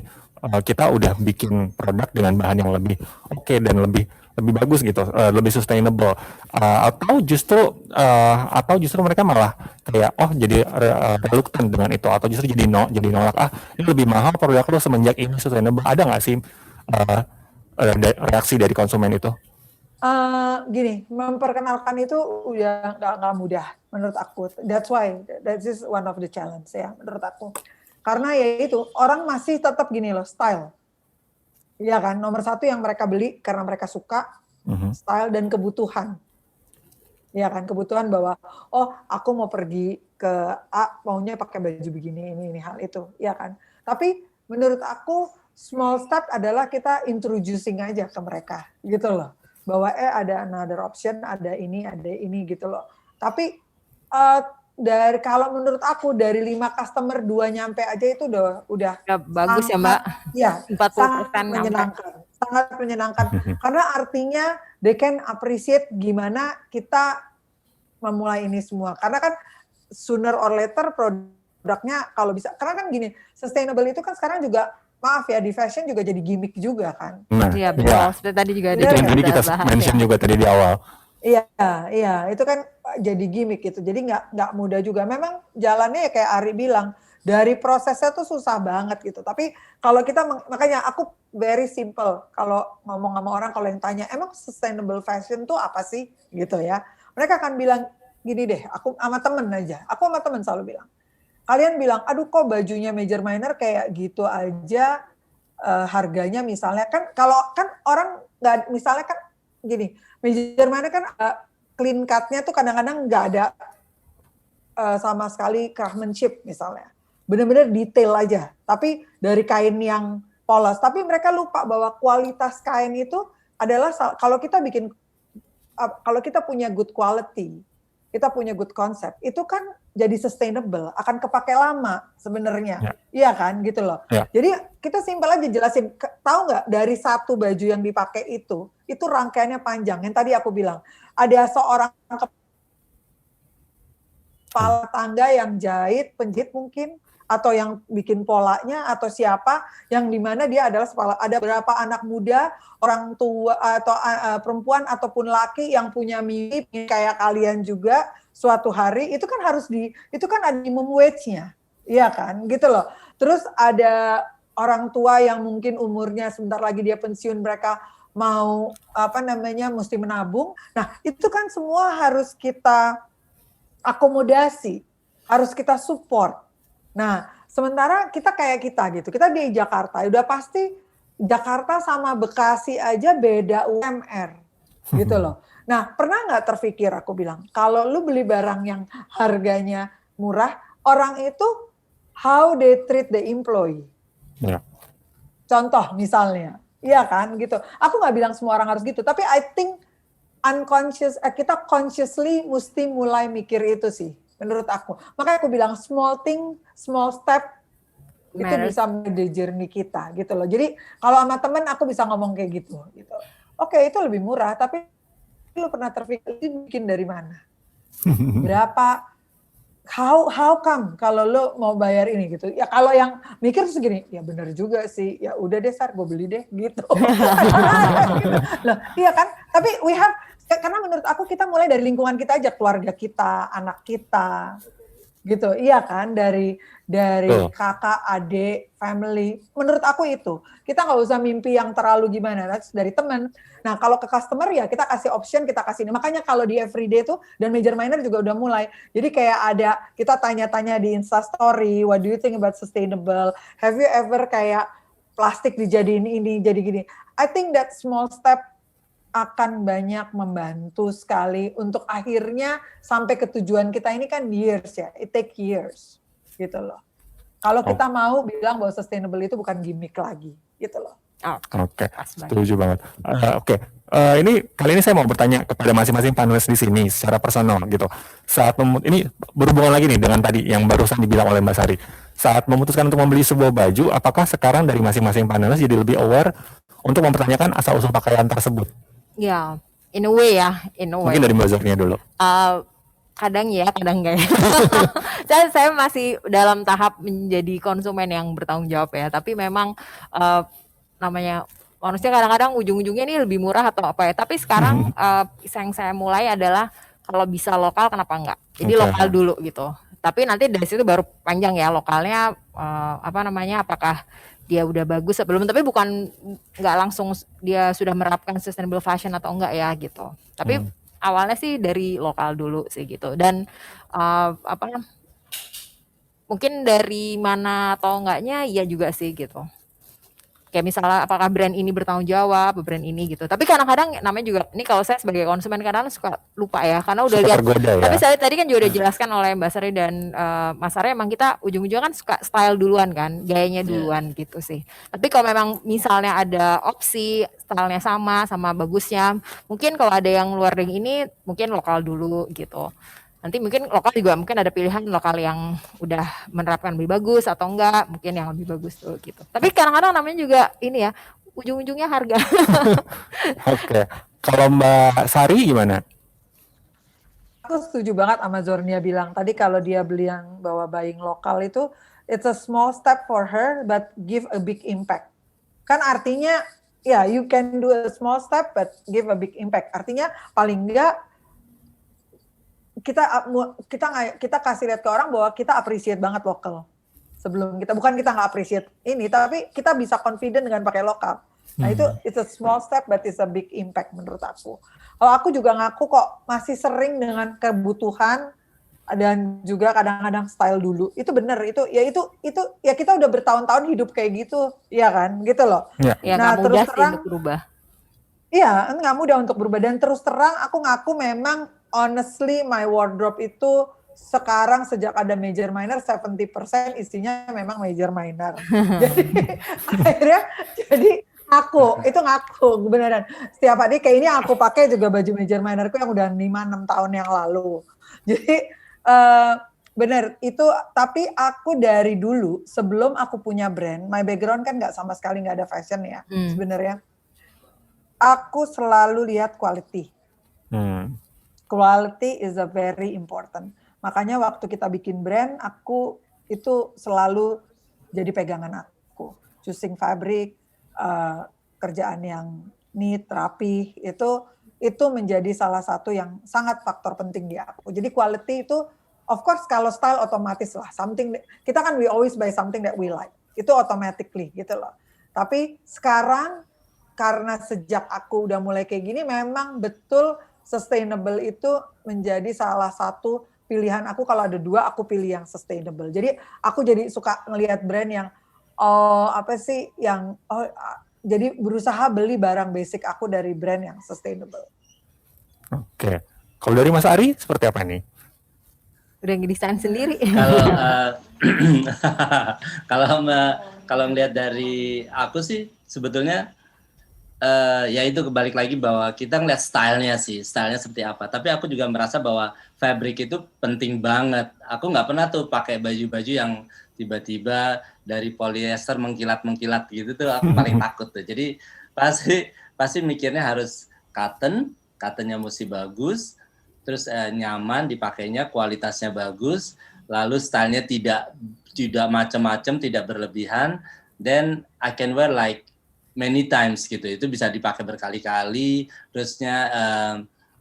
kita udah bikin produk dengan bahan yang lebih oke dan lebih bagus gitu, lebih sustainable. Atau justru mereka malah kayak jadi reluctant dengan itu, atau justru jadi nolak, ini lebih mahal produk lo semenjak ini sustainable. Ada nggak sih reaksi dari konsumen itu? Gini, memperkenalkan itu udah nggak mudah menurut aku. That's why that is one of the challenge ya menurut aku. Karena ya itu orang masih tetap gini loh, style. Iya kan, nomor 1 yang mereka beli karena mereka suka, style dan kebutuhan. Iya kan, kebutuhan bahwa aku mau pergi ke A, maunya pakai baju begini, ini hal itu, iya kan. Tapi menurut aku small step adalah kita introducing aja ke mereka, gitu loh. Bahwa ada another option, ada ini gitu loh. Tapi kalau menurut aku dari 5 customer 2 nyampe aja itu udah bagus ya Mbak. Iya, 40% sangat menyenangkan. Karena artinya they can appreciate gimana kita memulai ini semua. Karena kan sooner or later produknya kalau bisa, karena kan gini, sustainable itu kan sekarang juga, maaf ya, di fashion juga jadi gimmick juga kan. Iya betul. Seperti tadi juga itu yang tadi kita mention juga tadi di awal. Iya, itu kan jadi gimmick gitu. Jadi nggak mudah juga. Memang jalannya ya kayak Ari bilang, dari prosesnya tuh susah banget gitu. Tapi kalau kita, makanya aku very simple kalau ngomong sama orang, kalau yang tanya, emang sustainable fashion tuh apa sih? Gitu ya. Mereka akan bilang, gini deh, aku sama temen selalu bilang, kalian bilang, aduh kok bajunya major minor kayak gitu aja, harganya misalnya, kan kalau kan orang nggak, misalnya kan gini, major minor kan clean cut-nya tuh kadang-kadang nggak ada sama sekali craftsmanship misalnya. benar-benar detail aja, tapi dari kain yang polos. Tapi mereka lupa bahwa kualitas kain itu adalah kalau kita punya good quality, kita punya good concept, itu kan jadi sustainable, akan kepake lama sebenarnya, iya kan, gitu loh. Jadi kita simpel aja jelasin, tahu nggak dari satu baju yang dipakai itu rangkaiannya panjang. Yang tadi aku bilang, ada seorang kepala tangga yang penjahit mungkin, atau yang bikin polanya, atau siapa, yang dimana dia adalah ada berapa anak muda, orang tua atau perempuan ataupun laki yang punya mimpi kayak kalian juga suatu hari, itu kan itu kan ada minimum wage-nya, iya kan, gitu loh. Terus ada orang tua yang mungkin umurnya sebentar lagi dia pensiun, mereka mau mesti menabung. Nah, itu kan semua harus kita akomodasi, harus kita support. Nah, sementara kita gitu, kita di Jakarta, udah pasti Jakarta sama Bekasi aja beda UMR, gitu loh. Nah, pernah nggak terpikir, aku bilang, kalau lu beli barang yang harganya murah, orang itu how they treat the employee. Contoh misalnya, iya kan, gitu. Aku nggak bilang semua orang harus gitu, tapi I think kita consciously mesti mulai mikir itu sih, menurut aku. Makanya aku bilang small step itu bisa menjadi journey kita, gitu loh. Jadi kalau sama temen aku bisa ngomong kayak gitu. Oke, itu lebih murah, tapi lu pernah terpikir bikin dari mana? Berapa? How come kalau lu mau bayar ini gitu? Ya kalau yang mikir terus gini, ya benar juga sih. Ya udah deh Sar, gue beli deh gitu. Loh, iya kan? Tapi karena menurut aku kita mulai dari lingkungan kita aja, keluarga kita, anak kita, gitu. Iya kan? Dari kakak, adik, family. Menurut aku itu. Kita nggak usah mimpi yang terlalu gimana. Dari teman. Nah, kalau ke customer ya kita kasih option, kita kasih ini. Makanya kalau di everyday tuh, dan major minor juga udah mulai. Jadi kayak kita tanya-tanya di Instastory, what do you think about sustainable? Have you ever kayak plastik dijadiin ini, jadi gini. I think that small step akan banyak membantu sekali untuk akhirnya sampai ke tujuan kita ini kan years ya. It take years. Gitu loh. Kalau kita mau bilang bahwa sustainable itu bukan gimmick lagi, gitu loh. Oke, setuju banget. Ini kali ini saya mau bertanya kepada masing-masing panelis di sini secara personal gitu. Ini berhubungan lagi nih dengan tadi yang barusan dibilang oleh Mbak Sari. Saat memutuskan untuk membeli sebuah baju, apakah sekarang dari masing-masing panelis jadi lebih aware untuk mempertanyakan asal-usul pakaian tersebut? Ya, in a way. Mungkin dari Mbak Zornia dulu. Kadang ya, kadang enggak ya. Saya masih dalam tahap menjadi konsumen yang bertanggung jawab ya. Tapi memang namanya manusia kadang-kadang ujung-ujungnya ini lebih murah atau apa ya. Tapi sekarang yang saya mulai adalah kalau bisa lokal kenapa enggak. Jadi lokal dulu gitu. Tapi nanti dari situ baru panjang ya lokalnya apakah dia udah bagus sebelum, tapi bukan nggak langsung dia sudah menerapkan sustainable fashion atau enggak ya gitu. Tapi awalnya sih dari lokal dulu sih gitu. Dan mungkin dari mana atau enggaknya ya juga sih gitu. Kayak misalnya apakah brand ini bertanggung jawab, brand ini gitu. Tapi kadang-kadang namanya juga, ini kalau saya sebagai konsumen kadang suka lupa ya, karena udah lihat. Ya? Tapi saya tadi kan juga udah jelaskan oleh Mbak Sari dan Mas Sari, emang kita ujung-ujungnya kan suka style duluan kan, gayanya duluan gitu sih. Tapi kalau memang misalnya ada opsi stylenya sama bagusnya, mungkin kalau ada yang luar dari ini, mungkin lokal dulu gitu. Nanti mungkin lokal juga mungkin ada pilihan lokal yang udah menerapkan lebih bagus atau enggak, mungkin yang lebih bagus tuh gitu. Tapi kadang-kadang namanya juga ini ya, ujung-ujungnya harga. Oke. Kalau Mbak Sari gimana? Aku setuju banget sama Zornia bilang tadi, kalau dia beli yang bawa buying lokal itu it's a small step for her but give a big impact. Kan artinya ya you can do a small step but give a big impact. Artinya paling enggak kita kasih lihat ke orang bahwa kita appreciate banget lokal. Sebelum bukan kita nggak appreciate ini, tapi kita bisa confident dengan pakai lokal. Nah itu it's a small step but it's a big impact menurut aku. Kalau aku juga ngaku kok masih sering dengan kebutuhan dan juga kadang-kadang style dulu. Itu benar, itu ya kita udah bertahun-tahun hidup kayak gitu, ya kan, gitu loh. Ya, nah terus terang untuk berubah. Iya, nggak mudah untuk berubah, dan terus terang aku ngaku memang honestly my wardrobe itu sekarang sejak ada major minor 70% isinya memang major minor. Jadi akhirnya itu ngaku beneran. Setiap hari kayak ini aku pakai juga baju major minorku yang udah 5-6 tahun yang lalu. Jadi bener itu, tapi aku dari dulu sebelum aku punya brand, my background kan nggak sama sekali nggak ada fashion ya sebenarnya. Aku selalu lihat quality. Quality is a very important. Makanya waktu kita bikin brand, aku itu selalu jadi pegangan aku. Choosing fabric, kerjaan yang neat, rapi, itu menjadi salah satu yang sangat faktor penting di aku. Jadi quality itu, of course kalau style otomatis lah. Kita kan we always buy something that we like. Itu automatically gitu loh. Tapi sekarang karena sejak aku udah mulai kayak gini, memang betul sustainable itu menjadi salah satu pilihan aku. Kalau ada 2, aku pilih yang sustainable. Jadi aku jadi suka ngelihat brand yang jadi berusaha beli barang basic aku dari brand yang sustainable. Oke. Kalau dari Mas Ari seperti apa nih? Udah ngedesain sendiri. Kalau melihat dari aku sih sebetulnya ya itu kebalik lagi bahwa kita ngeliat stylenya seperti apa. Tapi aku juga merasa bahwa fabric itu penting banget. Aku nggak pernah tuh pakai baju-baju yang tiba-tiba dari polyester mengkilat-mengkilat gitu tuh, aku paling takut tuh. Jadi pasti mikirnya harus cottonnya mesti bagus, terus nyaman dipakainya, kualitasnya bagus, lalu stylenya tidak macam-macam, tidak berlebihan. Then I can wear like many times gitu. Itu bisa dipakai berkali-kali. Terusnya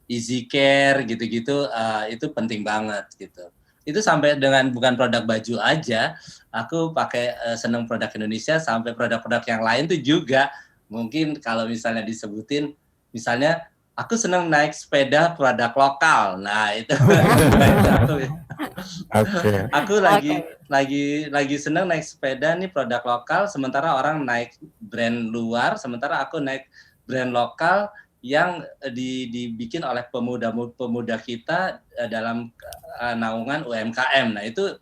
easy care gitu-gitu, itu penting banget gitu. Itu sampai dengan bukan produk baju aja, aku pakai seneng produk Indonesia, sampai produk-produk yang lain tuh juga. Mungkin kalau misalnya disebutin, misalnya aku seneng naik sepeda produk lokal. Nah, itu aku lagi seneng naik sepeda nih produk lokal, sementara orang naik brand luar, sementara aku naik brand lokal yang dibikin oleh pemuda kita dalam naungan UMKM. Nah, itu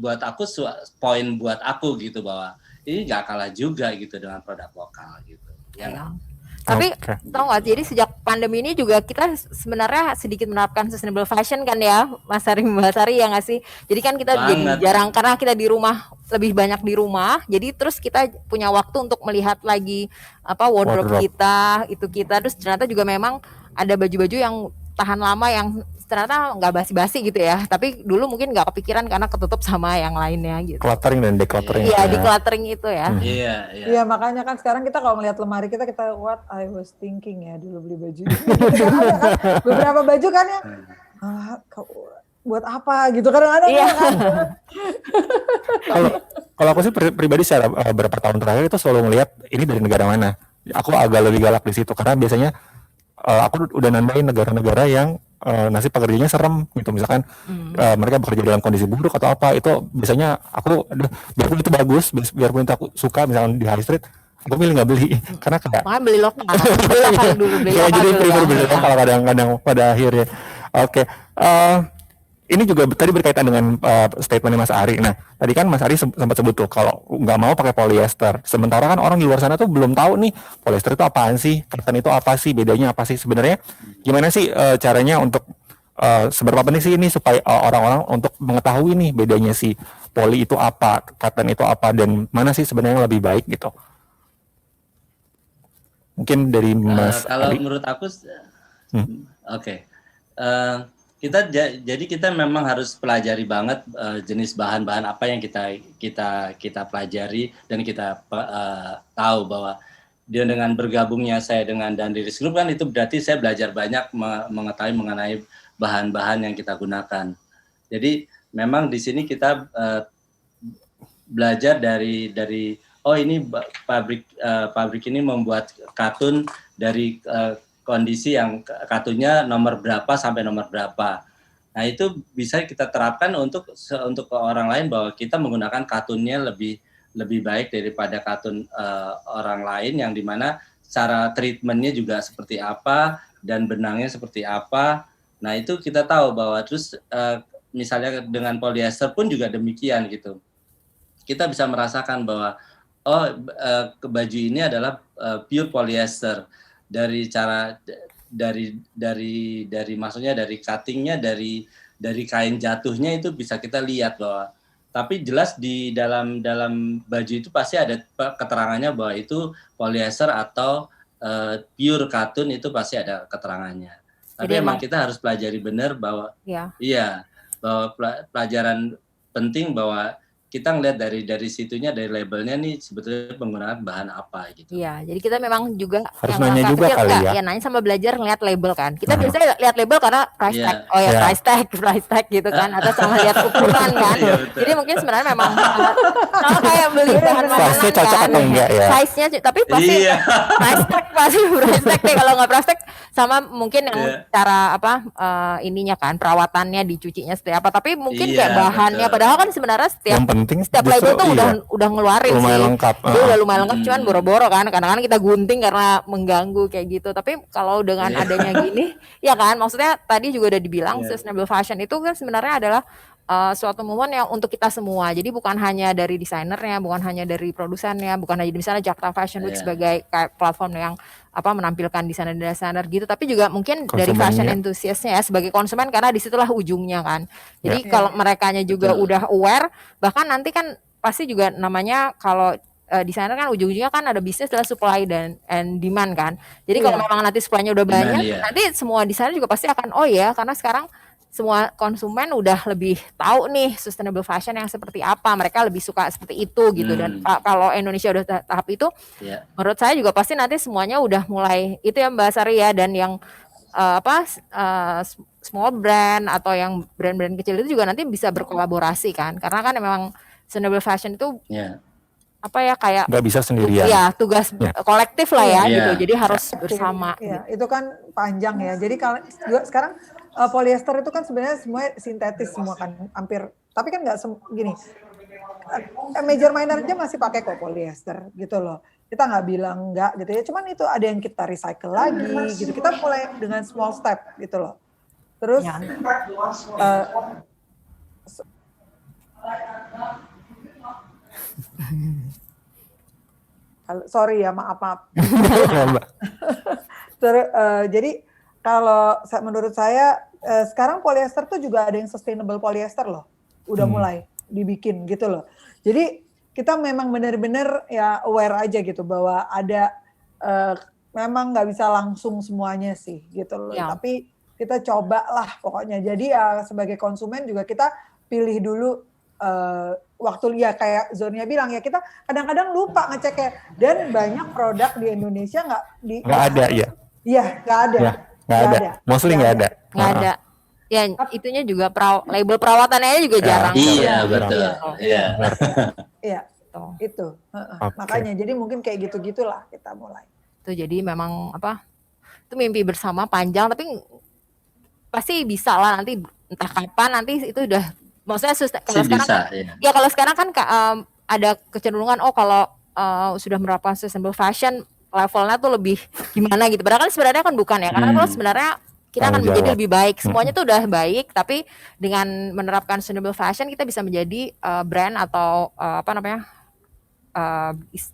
buat aku poin buat aku gitu, bahwa ini nggak kalah juga gitu dengan produk lokal gitu. Ya. Tapi tau gak, jadi sejak pandemi ini juga kita sebenarnya sedikit menerapkan sustainable fashion kan ya, Mas Ari, Mbak Sari, ya nggak sih? Jadi kan kita jadi jarang, karena kita di rumah, lebih banyak di rumah, jadi terus kita punya waktu untuk melihat lagi wardrobe kita, terus ternyata juga memang ada baju-baju yang tahan lama, yang ternyata nggak basi-basi gitu ya, tapi dulu mungkin nggak kepikiran karena ketutup sama yang lainnya gitu. Cluttering dan decluttering. Iya, decluttering itu ya. Iya, makanya kan sekarang kita kalau melihat lemari kita what I was thinking ya dulu beli baju. Beberapa baju kan yang buat apa gitu, kadang-kadang. Iya. Kalau aku sih pribadi secara beberapa tahun terakhir itu selalu melihat ini dari negara mana. Aku agak lebih galak di situ karena biasanya aku udah nandain negara-negara yang nasib pekerjanya serem gitu, misalkan mereka bekerja dalam kondisi buruk atau apa, itu biasanya aku biarpun itu bagus, biarpun itu aku suka, misalkan di high street, aku milih nggak beli karena kayak beli lokal dulu, ya, jadi prefer beli lokal kadang-kadang pada akhirnya. Oke. Ini juga tadi berkaitan dengan statementnya Mas Ari. Nah, tadi kan Mas Ari sempat sebut tuh kalau nggak mau pakai polyester. Sementara kan orang di luar sana tuh belum tahu nih polyester itu apaan sih, cotton itu apa sih, bedanya apa sih sebenarnya? Gimana sih caranya untuk seberapa penting sih ini supaya orang-orang untuk mengetahui nih bedanya si poly itu apa, cotton itu apa, dan mana sih sebenarnya yang lebih baik gitu? Mungkin dari Mas kalau Ari. Menurut aku, oke. Kita memang harus pelajari banget jenis bahan-bahan apa yang kita pelajari, dan kita tahu bahwa dengan bergabungnya saya dengan Dandiris Group kan itu berarti saya belajar banyak mengetahui mengenai bahan-bahan yang kita gunakan. Jadi memang di sini kita belajar dari ini pabrik ini membuat katun dari kondisi yang katunya nomor berapa sampai nomor berapa. Nah, itu bisa kita terapkan untuk ke orang lain, bahwa kita menggunakan katunnya lebih baik daripada katun orang lain, yang dimana cara treatmentnya juga seperti apa dan benangnya seperti apa. Nah, itu kita tahu bahwa terus misalnya dengan polyester pun juga demikian gitu. Kita bisa merasakan bahwa baju ini adalah pure polyester dari cara dari maksudnya dari cuttingnya, dari kain jatuhnya itu bisa kita lihat bahwa, tapi jelas di dalam baju itu pasti ada keterangannya bahwa itu polyester atau pure katun, itu pasti ada keterangannya. Tapi Jadi emang kita harus pelajari benar bahwa iya, bahwa pelajaran penting bahwa kita ngeliat dari situnya, dari labelnya nih sebetulnya penggunaan bahan apa gitu. Iya, jadi kita memang juga Harus yang nanya langkah juga kecil kali ya. ya nanya sama belajar ngeliat label kan. Kita biasanya lihat label karena price tag. Oh ya, Iya. price tag gitu kan, atau sama lihat ukuran kan. Iya, betul. Jadi mungkin sebenarnya memang kalau kayak beli bahan makanan Size-nya cocok kan, atau enggak ya? size-nya tapi pasti Iya. price tag deh. Kalau nggak price tag sama mungkin yang Iya. cara ininya kan, perawatannya, dicucinya seperti apa. Tapi mungkin Iya, kayak bahannya, betul. padahal kan sebenarnya Yang penting setiap justru label tuh iya, udah ngeluarin lumayan sih. lengkap. Dia udah lumayan lengkap, Hmm. cuman boro-boro kan. Kadang-kadang kita gunting karena mengganggu kayak gitu. Tapi kalau dengan Iya. adanya gini, ya kan, maksudnya tadi juga udah dibilang Iya. sustainable fashion itu kan sebenarnya adalah suatu momen yang untuk kita semua. Jadi bukan hanya dari desainernya, bukan hanya dari produsennya, bukan hanya misalnya Jakarta Fashion Week Iya. sebagai kayak platform yang menampilkan desainer-desainer gitu, tapi juga mungkin dari fashion Konsumennya. enthusiastnya ya sebagai konsumen, karena disitulah ujungnya kan. Jadi Ya. kalau merekanya juga Betul. udah aware, bahkan nanti kan pasti juga namanya kalau desainer kan ujung-ujungnya kan ada bisnis adalah supply and demand kan. Jadi kalau Iya. memang nanti supply-nya udah Demand, banyak, iya. nanti semua desainer juga pasti akan ya, karena sekarang semua konsumen udah lebih tahu nih sustainable fashion yang seperti apa, mereka lebih suka seperti itu gitu. Dan kalau Indonesia udah tahap itu, Iya. menurut saya juga pasti nanti semuanya udah mulai itu ya Mbak Sari ya. Dan yang small brand atau yang brand-brand kecil itu juga nanti bisa berkolaborasi kan, karena kan memang sustainable fashion itu Iya. kayak nggak bisa sendirian. ya tugas Ya. kolektif lah ya Iya. gitu. Jadi harus bersama. Iya, itu kan panjang ya. Jadi kalau juga sekarang polyester itu kan sebenarnya semua sintetis semua kan, hampir. Tapi kan nggak gini. Major minor aja masih pakai kok polyester gitu loh. Kita nggak bilang nggak gitu ya. Cuman itu ada yang kita recycle lagi gitu. Kita mulai dengan small step gitu loh. Terus Ya. sorry ya, maaf. Ya, Mbak. Terus, jadi kalau menurut saya sekarang polyester tuh juga ada yang sustainable polyester loh, udah mulai dibikin gitu loh. Jadi kita memang benar-benar ya aware aja gitu bahwa ada memang nggak bisa langsung semuanya sih gitu loh. Ya. Tapi kita cobalah pokoknya. Jadi ya sebagai konsumen juga kita pilih dulu waktu ya kayak Zonia bilang ya, kita kadang-kadang lupa ngeceknya, dan banyak produk di Indonesia Nggak ada ya. Iya, nggak ada. Ya, nggak ada. Mostly nggak ada. Nggak ada. Ya itunya juga label perawatannya juga Ya. jarang. Iya, Betul. betul. Iya. Iya, Tuh. itu. Oke. Makanya jadi mungkin kayak gitu-gitulah kita mulai. Itu jadi memang itu mimpi bersama panjang, tapi pasti bisa lah nanti, entah kapan nanti itu udah, maksudnya kalau Sih sekarang bisa, kan, ya. ya kalau sekarang kan ada kecenderungan kalau sudah menerapkan sustainable fashion levelnya tuh lebih gimana gitu. Padahal kan sebenarnya kan bukan ya, karena kalau sebenarnya kita akan Tanggung menjadi jawab. lebih baik. Semuanya tuh udah baik, tapi dengan menerapkan sustainable fashion kita bisa menjadi brand atau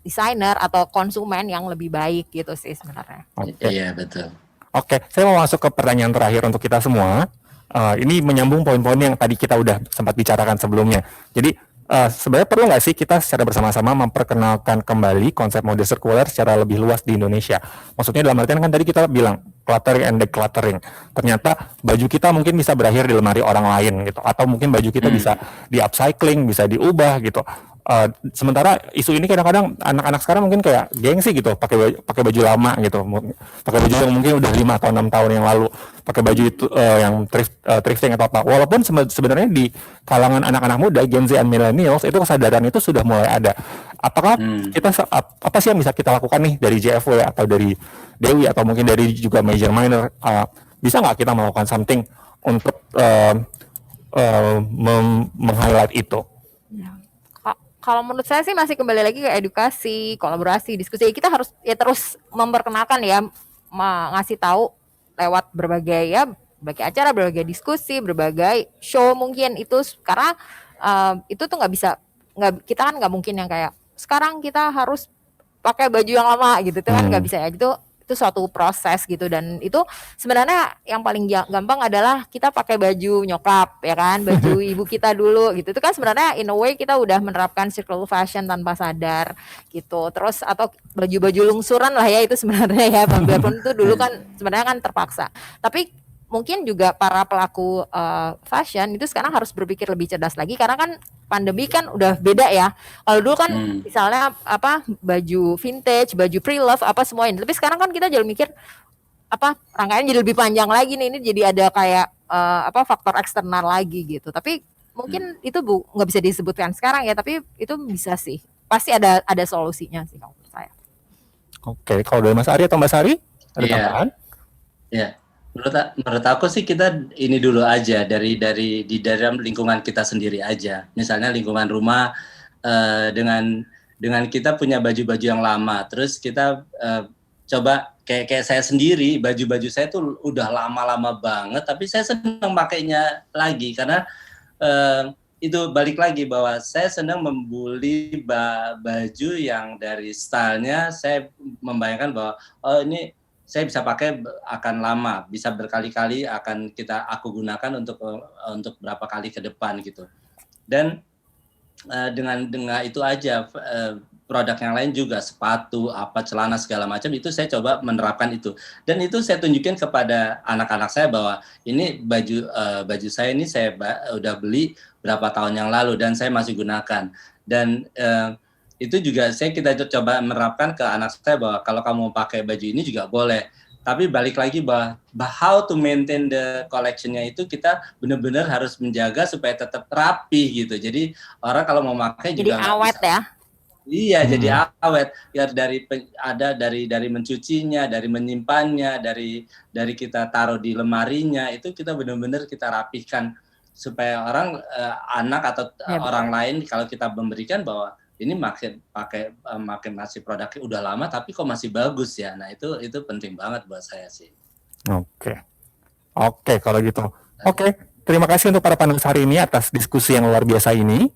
desainer atau konsumen yang lebih baik gitu sih sebenarnya. Oke. Iya, betul. Oke, saya mau masuk ke pertanyaan terakhir untuk kita semua. Ini menyambung poin-poin yang tadi kita udah sempat bicarakan sebelumnya. Jadi sebenarnya perlu nggak sih kita secara bersama-sama memperkenalkan kembali konsep mode sirkular secara lebih luas di Indonesia? Maksudnya dalam artian kan tadi kita bilang cluttering and decluttering. Ternyata baju kita mungkin bisa berakhir di lemari orang lain gitu, atau mungkin baju kita bisa di upcycling, bisa diubah gitu. Sementara isu ini kadang-kadang anak-anak sekarang mungkin kayak gengsi gitu, pakai baju lama gitu, pakai baju yang mungkin udah 5 atau 6 tahun yang lalu, pakai baju itu yang thrifting atau apa. Walaupun sebenarnya di kalangan anak-anak muda, Gen Z and millennials, itu kesadaran itu sudah mulai ada. Apakah kita apa sih yang bisa kita lakukan nih dari JFW atau dari Dewi atau mungkin dari juga major minor, bisa nggak kita melakukan something untuk meng-highlight itu? Kalau menurut saya sih masih kembali lagi ke edukasi, kolaborasi, diskusi. Kita harus ya terus memperkenalkan ya, ngasih tahu lewat berbagai ya berbagai acara, berbagai diskusi, berbagai show mungkin itu karena itu tuh kita kan nggak mungkin yang kayak sekarang kita harus pakai baju yang lama gitu tuh kan nggak bisa ya gitu. Itu suatu proses gitu, dan itu sebenarnya yang paling gampang adalah kita pakai baju nyokap ya kan, baju ibu kita dulu gitu. Itu kan sebenarnya in a way kita udah menerapkan circle fashion tanpa sadar gitu. Terus atau baju-baju lungsuran lah ya itu sebenarnya ya, biarpun itu dulu kan sebenarnya kan terpaksa. Tapi mungkin juga para pelaku fashion itu sekarang harus berpikir lebih cerdas lagi, karena kan pandemi kan udah beda ya. Kalau dulu kan misalnya apa baju vintage, baju pre-love apa semua ini. Tapi sekarang kan kita jadi mikir apa rangkaian jadi lebih panjang lagi nih, ini jadi ada kayak apa faktor eksternal lagi gitu. Tapi mungkin itu nggak bisa disebutkan sekarang ya, tapi itu bisa sih. Pasti ada solusinya sih kalau menurut saya. Oke, kalau dari Mas Ari atau Mbak Sari ada tambahan? Iya. Menurut aku sih kita ini dulu aja dari di dalam lingkungan kita sendiri aja. Misalnya lingkungan rumah dengan kita punya baju-baju yang lama, terus kita coba kayak saya sendiri, baju-baju saya tuh udah lama-lama banget, tapi saya senang pakainya lagi karena itu balik lagi bahwa saya senang membuli baju yang dari stylenya saya membayangkan bahwa oh ini saya bisa pakai akan lama, bisa berkali-kali akan aku gunakan untuk berapa kali ke depan gitu. Dan dengan itu aja produk yang lain juga sepatu, celana segala macam itu saya coba menerapkan itu. Dan itu saya tunjukin kepada anak-anak saya bahwa ini baju saya ini saya udah beli berapa tahun yang lalu dan saya masih gunakan. Dan itu juga kita coba menerapkan ke anak saya bahwa kalau kamu mau pakai baju ini juga boleh, tapi balik lagi bahwa how to maintain the collection-nya itu kita benar-benar harus menjaga supaya tetap rapi gitu. Jadi orang kalau mau pakai jadi juga awet ya. Iya, jadi awet. Ya dari mencucinya, dari menyimpannya, dari kita taruh di lemarinya, itu kita benar-benar kita rapihkan supaya orang anak atau orang lain kalau kita memberikan bahwa ini makin masih produknya udah lama tapi kok masih bagus ya. Nah, itu penting banget buat saya sih. Oke, kalau gitu. Oke, terima kasih untuk para panelis hari ini atas diskusi yang luar biasa ini.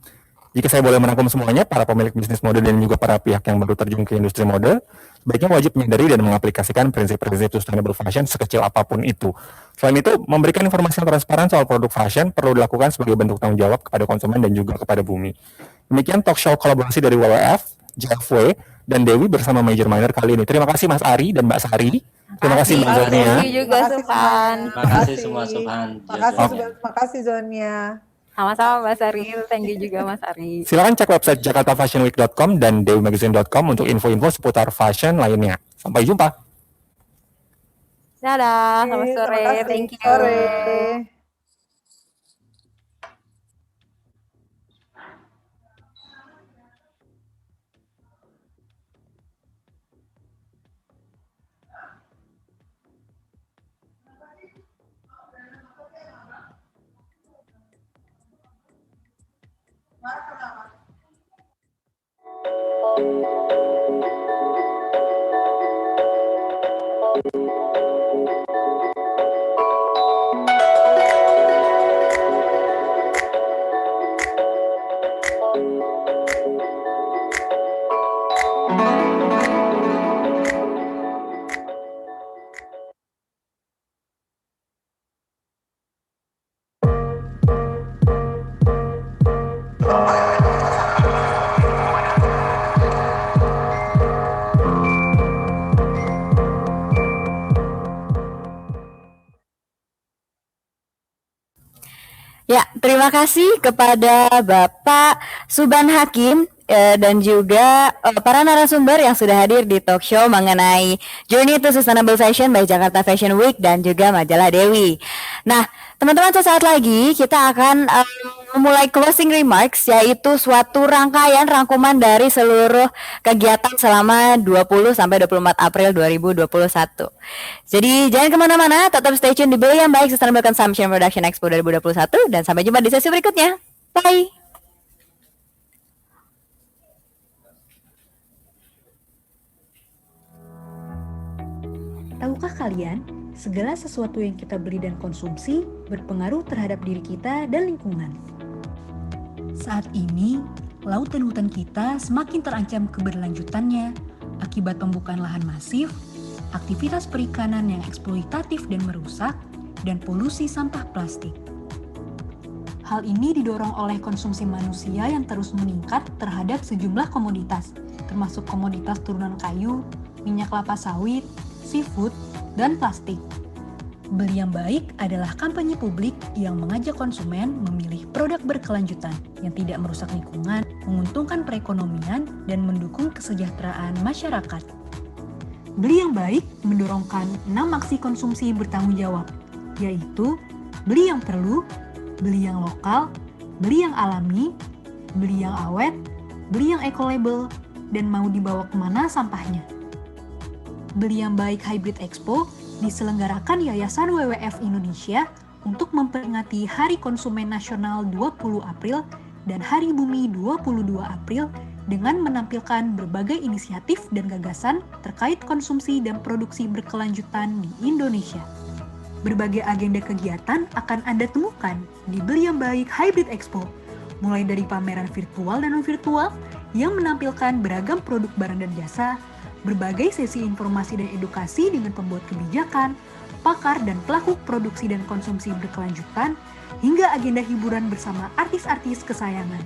Jika saya boleh merangkum semuanya, para pemilik bisnis mode dan juga para pihak yang baru terjun ke industri mode, sebaiknya wajib menyadari dan mengaplikasikan prinsip-prinsip sustainable fashion sekecil apapun itu. Selain itu, memberikan informasi yang transparan soal produk fashion perlu dilakukan sebagai bentuk tanggung jawab kepada konsumen dan juga kepada bumi. Demikian talk show kolaborasi dari WWF, JFW, dan Dewi bersama Major Minor kali ini. Terima kasih Mas Ari dan Mbak Sari. Terima kasih Mbak Zonia. Terima kasih juga Subhan. Terima kasih semua Subhan. Terima kasih Zonia. Sama-sama Mas Ari, thank you juga Mas Ari. Silakan cek website jakartafashionweek.com dan dewimagazine.com untuk info-info seputar fashion lainnya. Sampai jumpa. Dadah, selamat sore, thank you. Sore. Ya, terima kasih kepada Bapak Suban Hakim dan juga para narasumber yang sudah hadir di talk show mengenai Journey to Sustainable Fashion by Jakarta Fashion Week dan juga Majalah Dewi. Nah, teman-teman sesaat lagi kita akan memulai closing remarks, yaitu suatu rangkuman dari seluruh kegiatan selama 20 sampai 24 April 2021. Jadi jangan kemana-mana, tetap stay tune di Beli yang Baik Sustainable Consumption Production Expo 2021 dan sampai jumpa di sesi berikutnya. Bye. Tahukah kalian, Segala sesuatu yang kita beli dan konsumsi berpengaruh terhadap diri kita dan lingkungan. Saat ini, laut dan hutan kita semakin terancam keberlanjutannya akibat pembukaan lahan masif, aktivitas perikanan yang eksploitatif dan merusak, dan polusi sampah plastik. Hal ini didorong oleh konsumsi manusia yang terus meningkat terhadap sejumlah komoditas, termasuk komoditas turunan kayu, minyak kelapa sawit, seafood, dan plastik. Beli yang baik adalah kampanye publik yang mengajak konsumen memilih produk berkelanjutan yang tidak merusak lingkungan, menguntungkan perekonomian, dan mendukung kesejahteraan masyarakat. Beli yang baik mendorongkan 6 aksi konsumsi bertanggung jawab, yaitu beli yang perlu, beli yang lokal, beli yang alami, beli yang awet, beli yang eco-label, dan mau dibawa kemana sampahnya. Beli yang baik Hybrid Expo diselenggarakan Yayasan WWF Indonesia untuk memperingati Hari Konsumen Nasional 20 April dan Hari Bumi 22 April dengan menampilkan berbagai inisiatif dan gagasan terkait konsumsi dan produksi berkelanjutan di Indonesia. Berbagai agenda kegiatan akan Anda temukan di Beli yang Baik Hybrid Expo, mulai dari pameran virtual dan non-virtual yang menampilkan beragam produk barang dan jasa, berbagai sesi informasi dan edukasi dengan pembuat kebijakan, pakar dan pelaku produksi dan konsumsi berkelanjutan, hingga agenda hiburan bersama artis-artis kesayangan.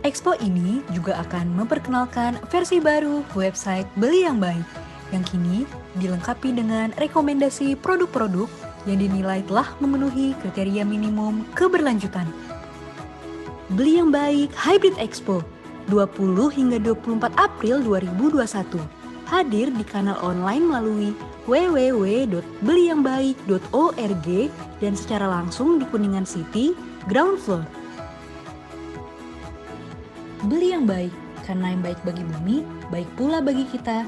Expo ini juga akan memperkenalkan versi baru website Beli yang Baik, yang kini dilengkapi dengan rekomendasi produk-produk yang dinilai telah memenuhi kriteria minimum keberlanjutan. Beli yang Baik Hybrid Expo 20 hingga 24 April 2021. Hadir di kanal online melalui www.beliyangbaik.org dan secara langsung di Kuningan City, ground floor. Beli yang baik, karena yang baik bagi bumi, baik pula bagi kita.